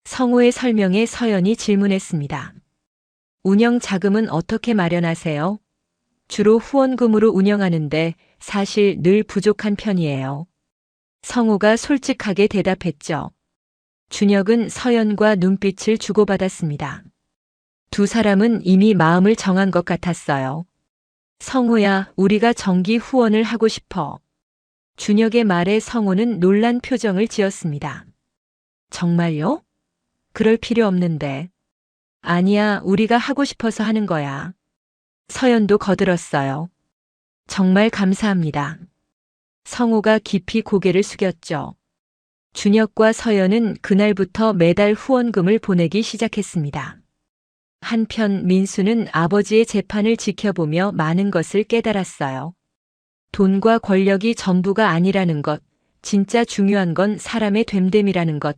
성우의 설명에 서연이 질문했습니다. 운영 자금은 어떻게 마련하세요? 주로 후원금으로 운영하는데 사실 늘 부족한 편이에요. 성우가 솔직하게 대답했죠. 준혁은 서연과 눈빛을 주고받았습니다. 두 사람은 이미 마음을 정한 것 같았어요. 성우야, 우리가 정기 후원을 하고 싶어. 준혁의 말에 성우는 놀란 표정을 지었습니다. 정말요? 그럴 필요 없는데. 아니야, 우리가 하고 싶어서 하는 거야. 서연도 거들었어요. 정말 감사합니다. 성우가 깊이 고개를 숙였죠. 준혁과 서연은 그날부터 매달 후원금을 보내기 시작했습니다. 한편 민수는 아버지의 재판을 지켜보며 많은 것을 깨달았어요. 돈과 권력이 전부가 아니라는 것, 진짜 중요한 건 사람의 됨됨이라는 것.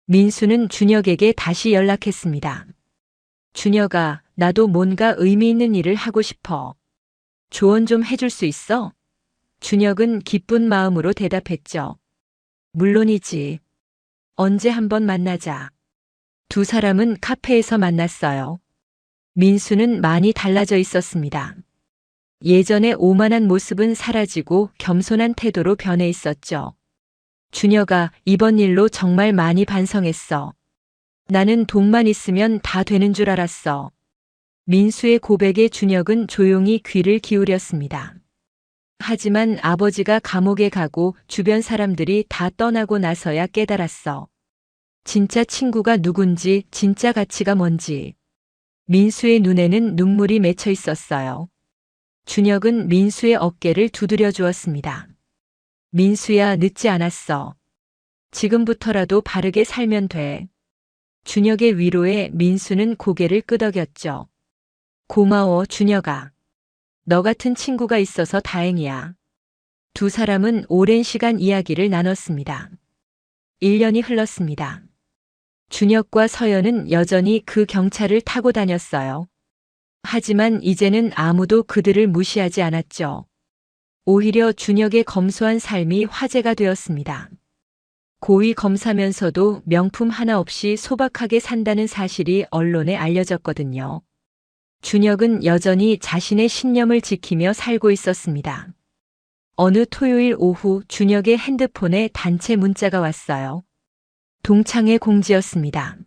민수는 준혁에게 다시 연락했습니다. 준혁아, 나도 뭔가 의미 있는 일을 하고 싶어. 조언 좀 해줄 수 있어? 준혁은 기쁜 마음으로 대답했죠. 물론이지. 언제 한번 만나자. 두 사람은 카페에서 만났어요. 민수는 많이 달라져 있었습니다. 예전의 오만한 모습은 사라지고 겸손한 태도로 변해 있었죠. 준혁아, 이번 일로 정말 많이 반성했어. 나는 돈만 있으면 다 되는 줄 알았어. 민수의 고백에 준혁은 조용히 귀를 기울였습니다. 하지만 아버지가 감옥에 가고 주변 사람들이 다 떠나고 나서야 깨달았어. 진짜 친구가 누군지, 진짜 가치가 뭔지. 민수의 눈에는 눈물이 맺혀 있었어요. 준혁은 민수의 어깨를 두드려 주었습니다. 민수야, 늦지 않았어. 지금부터라도 바르게 살면 돼. 준혁의 위로에 민수는 고개를 끄덕였죠. 고마워, 준혁아. 너 같은 친구가 있어서 다행이야. 두 사람은 오랜 시간 이야기를 나눴습니다. 1년이 흘렀습니다. 준혁과 서연은 여전히 그 경차를 타고 다녔어요. 하지만 이제는 아무도 그들을 무시하지 않았죠. 오히려 준혁의 검소한 삶이 화제가 되었습니다. 고위 검사면서도 명품 하나 없이 소박하게 산다는 사실이 언론에 알려졌거든요. 준혁은 여전히 자신의 신념을 지키며 살고 있었습니다. 어느 토요일 오후 준혁의 핸드폰에 단체 문자가 왔어요. 동창회 공지였습니다.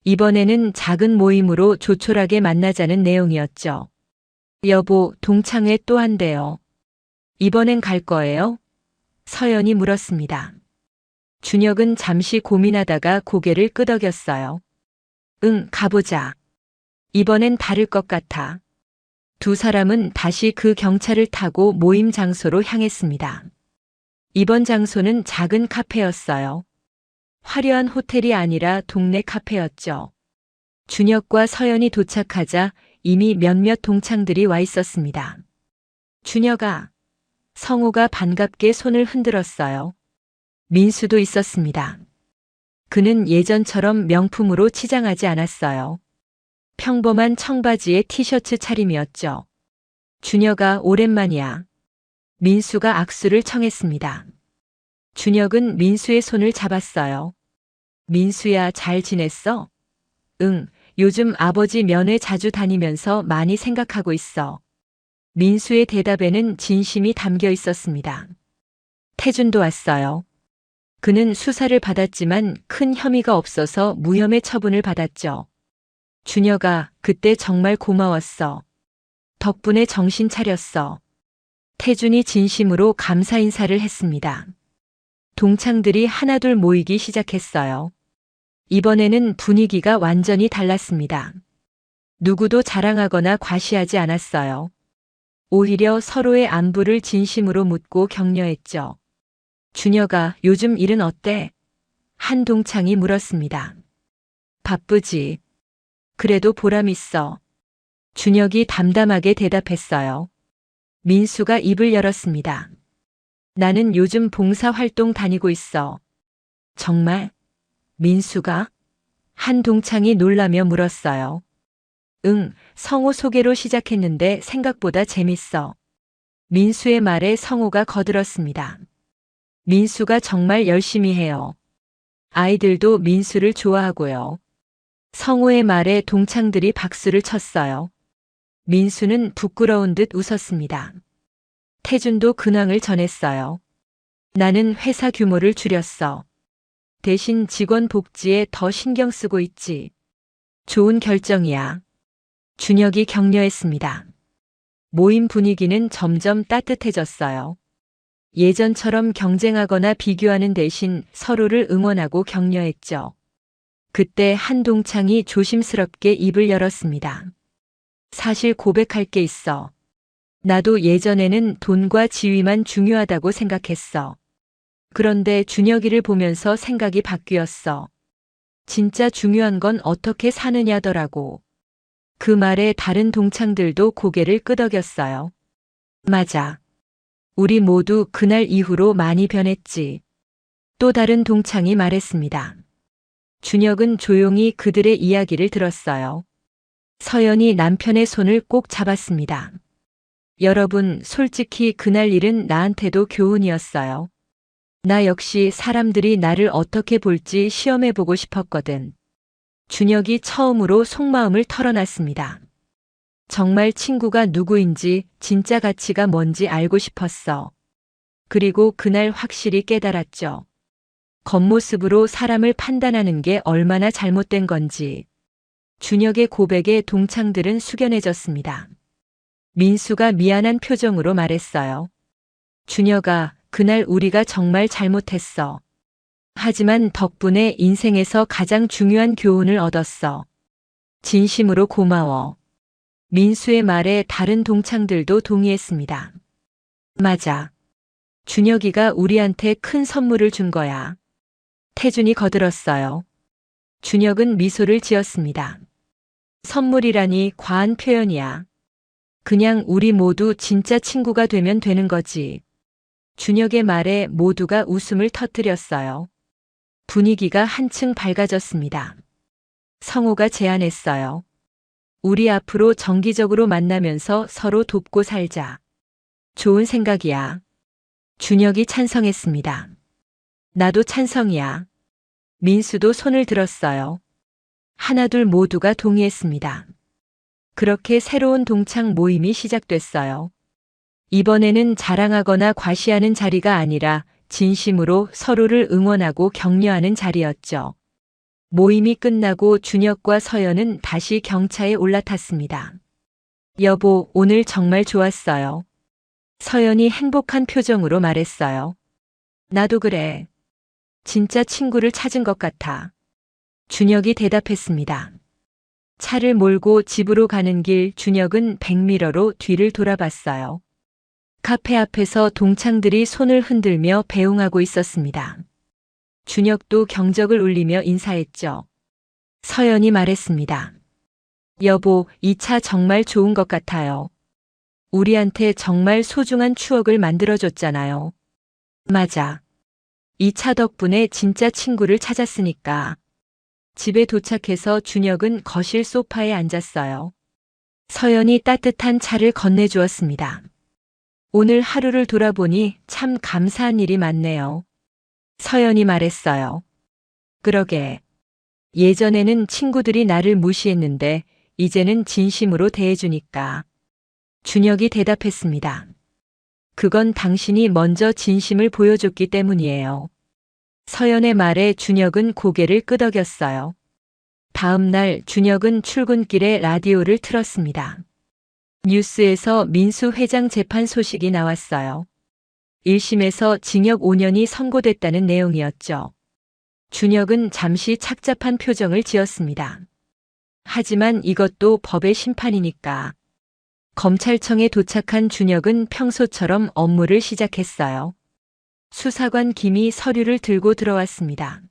이번에는 작은 모임으로 조촐하게 만나자는 내용이었죠. 여보, 동창회 또 한대요. 이번엔 갈 거예요? 서연이 물었습니다. 준혁은 잠시 고민하다가 고개를 끄덕였어요. 응, 가보자. 이번엔 다를 것 같아. 두 사람은 다시 그 경차를 타고 모임 장소로 향했습니다. 이번 장소는 작은 카페였어요. 화려한 호텔이 아니라 동네 카페였죠. 준혁과 서연이 도착하자 이미 몇몇 동창들이 와 있었습니다. 준혁아, 성우가 반갑게 손을 흔들었어요. 민수도 있었습니다. 그는 예전처럼 명품으로 치장하지 않았어요. 평범한 청바지에 티셔츠 차림이었죠. 준혁아, 오랜만이야. 민수가 악수를 청했습니다. 준혁은 민수의 손을 잡았어요. 민수야, 잘 지냈어? 응, 요즘 아버지 면회 자주 다니면서 많이 생각하고 있어. 민수의 대답에는 진심이 담겨 있었습니다. 태준도 왔어요. 그는 수사를 받았지만 큰 혐의가 없어서 무혐의 처분을 받았죠. 준혁아, 그때 정말 고마웠어. 덕분에 정신 차렸어. 태준이 진심으로 감사 인사를 했습니다. 동창들이 하나둘 모이기 시작했어요. 이번에는 분위기가 완전히 달랐습니다. 누구도 자랑하거나 과시하지 않았어요. 오히려 서로의 안부를 진심으로 묻고 격려했죠. 준혁아, 요즘 일은 어때? 한 동창이 물었습니다. 바쁘지. 그래도 보람 있어. 준혁이 담담하게 대답했어요. 민수가 입을 열었습니다. 나는 요즘 봉사활동 다니고 있어. 정말? 민수가? 한 동창이 놀라며 물었어요. 응, 성우 소개로 시작했는데 생각보다 재밌어. 민수의 말에 성우가 거들었습니다. 민수가 정말 열심히 해요. 아이들도 민수를 좋아하고요. 성우의 말에 동창들이 박수를 쳤어요. 민수는 부끄러운 듯 웃었습니다. 태준도 근황을 전했어요. 나는 회사 규모를 줄였어. 대신 직원 복지에 더 신경 쓰고 있지. 좋은 결정이야. 준혁이 격려했습니다. 모임 분위기는 점점 따뜻해졌어요. 예전처럼 경쟁하거나 비교하는 대신 서로를 응원하고 격려했죠. 그때 한 동창이 조심스럽게 입을 열었습니다. 사실 고백할 게 있어. 나도 예전에는 돈과 지위만 중요하다고 생각했어. 그런데 준혁이를 보면서 생각이 바뀌었어. 진짜 중요한 건 어떻게 사느냐더라고. 그 말에 다른 동창들도 고개를 끄덕였어요. 맞아. 우리 모두 그날 이후로 많이 변했지. 또 다른 동창이 말했습니다. 준혁은 조용히 그들의 이야기를 들었어요. 서연이 남편의 손을 꼭 잡았습니다. 여러분, 솔직히 그날 일은 나한테도 교훈이었어요. 나 역시 사람들이 나를 어떻게 볼지 시험해보고 싶었거든. 준혁이 처음으로 속마음을 털어놨습니다. 정말 친구가 누구인지 진짜 가치가 뭔지 알고 싶었어. 그리고 그날 확실히 깨달았죠. 겉모습으로 사람을 판단하는 게 얼마나 잘못된 건지. 준혁의 고백에 동창들은 숙연해졌습니다. 민수가 미안한 표정으로 말했어요. 준혁아, 그날 우리가 정말 잘못했어. 하지만 덕분에 인생에서 가장 중요한 교훈을 얻었어. 진심으로 고마워. 민수의 말에 다른 동창들도 동의했습니다. 맞아. 준혁이가 우리한테 큰 선물을 준 거야. 태준이 거들었어요. 준혁은 미소를 지었습니다. 선물이라니 과한 표현이야. 그냥 우리 모두 진짜 친구가 되면 되는 거지. 준혁의 말에 모두가 웃음을 터뜨렸어요. 분위기가 한층 밝아졌습니다. 성우가 제안했어요. 우리 앞으로 정기적으로 만나면서 서로 돕고 살자. 좋은 생각이야. 준혁이 찬성했습니다. 나도 찬성이야. 민수도 손을 들었어요. 하나둘 모두가 동의했습니다. 그렇게 새로운 동창 모임이 시작됐어요. 이번에는 자랑하거나 과시하는 자리가 아니라 진심으로 서로를 응원하고 격려하는 자리였죠. 모임이 끝나고 준혁과 서연은 다시 경차에 올라탔습니다. 여보, 오늘 정말 좋았어요. 서연이 행복한 표정으로 말했어요. 나도 그래. 진짜 친구를 찾은 것 같아. 준혁이 대답했습니다. 차를 몰고 집으로 가는 길 준혁은 백미러로 뒤를 돌아봤어요. 카페 앞에서 동창들이 손을 흔들며 배웅하고 있었습니다. 준혁도 경적을 울리며 인사했죠. 서연이 말했습니다. 여보, 이 차 정말 좋은 것 같아요. 우리한테 정말 소중한 추억을 만들어줬잖아요. 맞아. 이 차 덕분에 진짜 친구를 찾았으니까. 집에 도착해서 준혁은 거실 소파에 앉았어요. 서연이 따뜻한 차를 건네주었습니다. 오늘 하루를 돌아보니 참 감사한 일이 많네요. 서연이 말했어요. 그러게. 예전에는 친구들이 나를 무시했는데 이제는 진심으로 대해주니까. 준혁이 대답했습니다. 그건 당신이 먼저 진심을 보여줬기 때문이에요. 서연의 말에 준혁은 고개를 끄덕였어요. 다음 날 준혁은 출근길에 라디오를 틀었습니다. 뉴스에서 민수 회장 재판 소식이 나왔어요. 1심에서 징역 5년이 선고됐다는 내용이었죠. 준혁은 잠시 착잡한 표정을 지었습니다. 하지만 이것도 법의 심판이니까. 검찰청에 도착한 준혁은 평소처럼 업무를 시작했어요. 수사관 김이 서류를 들고 들어왔습니다.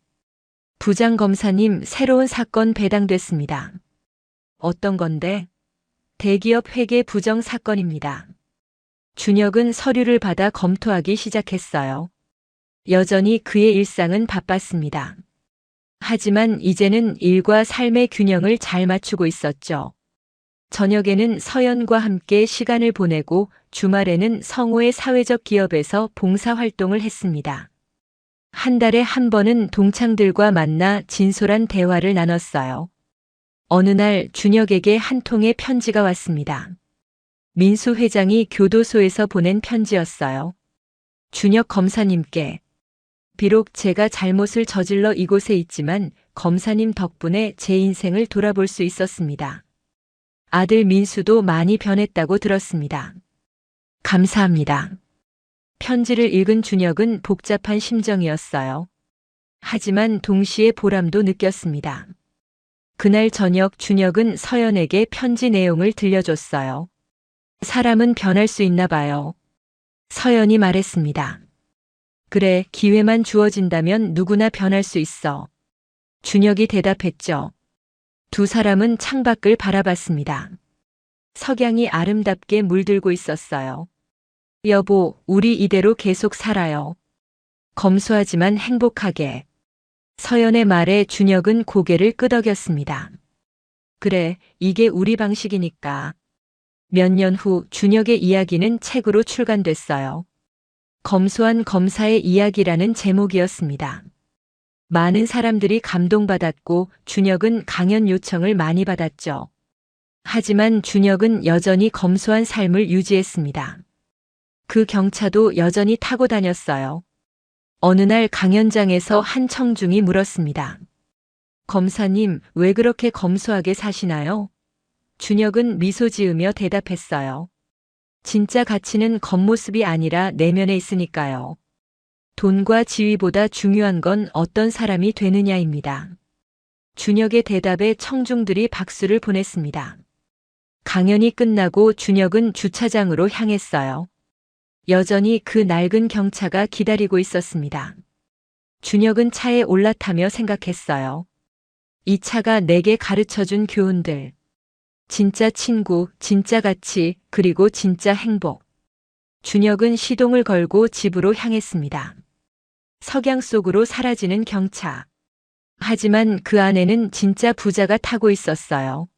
부장검사님, 새로운 사건 배당됐습니다. 어떤 건데? 대기업 회계 부정 사건입니다. 준혁은 서류를 받아 검토하기 시작했어요. 여전히 그의 일상은 바빴습니다. 하지만 이제는 일과 삶의 균형을 잘 맞추고 있었죠. 저녁에는 서연과 함께 시간을 보내고 주말에는 성우의 사회적 기업에서 봉사활동을 했습니다. 한 달에 한 번은 동창들과 만나 진솔한 대화를 나눴어요. 어느 날 준혁에게 한 통의 편지가 왔습니다. 민수 회장이 교도소에서 보낸 편지였어요. 준혁 검사님께. 비록 제가 잘못을 저질러 이곳에 있지만 검사님 덕분에 제 인생을 돌아볼 수 있었습니다. 아들 민수도 많이 변했다고 들었습니다. 감사합니다. 편지를 읽은 준혁은 복잡한 심정이었어요. 하지만 동시에 보람도 느꼈습니다. 그날 저녁 준혁은 서연에게 편지 내용을 들려줬어요. 사람은 변할 수 있나 봐요. 서연이 말했습니다. 그래, 기회만 주어진다면 누구나 변할 수 있어. 준혁이 대답했죠. 두 사람은 창밖을 바라봤습니다. 석양이 아름답게 물들고 있었어요. 여보, 우리 이대로 계속 살아요. 검소하지만 행복하게. 서연의 말에 준혁은 고개를 끄덕였습니다. 그래, 이게 우리 방식이니까. 몇 년 후 준혁의 이야기는 책으로 출간됐어요. 검소한 검사의 이야기라는 제목이었습니다. 많은 사람들이 감동받았고 준혁은 강연 요청을 많이 받았죠. 하지만 준혁은 여전히 검소한 삶을 유지했습니다. 그 경차도 여전히 타고 다녔어요. 어느 날 강연장에서 한 청중이 물었습니다. 검사님, 왜 그렇게 검소하게 사시나요? 준혁은 미소 지으며 대답했어요. 진짜 가치는 겉모습이 아니라 내면에 있으니까요. 돈과 지위보다 중요한 건 어떤 사람이 되느냐입니다. 준혁의 대답에 청중들이 박수를 보냈습니다. 강연이 끝나고 준혁은 주차장으로 향했어요. 여전히 그 낡은 경차가 기다리고 있었습니다. 준혁은 차에 올라타며 생각했어요. 이 차가 내게 가르쳐준 교훈들. 진짜 친구, 진짜 가치, 그리고 진짜 행복. 준혁은 시동을 걸고 집으로 향했습니다. 석양 속으로 사라지는 경차. 하지만 그 안에는 진짜 부자가 타고 있었어요.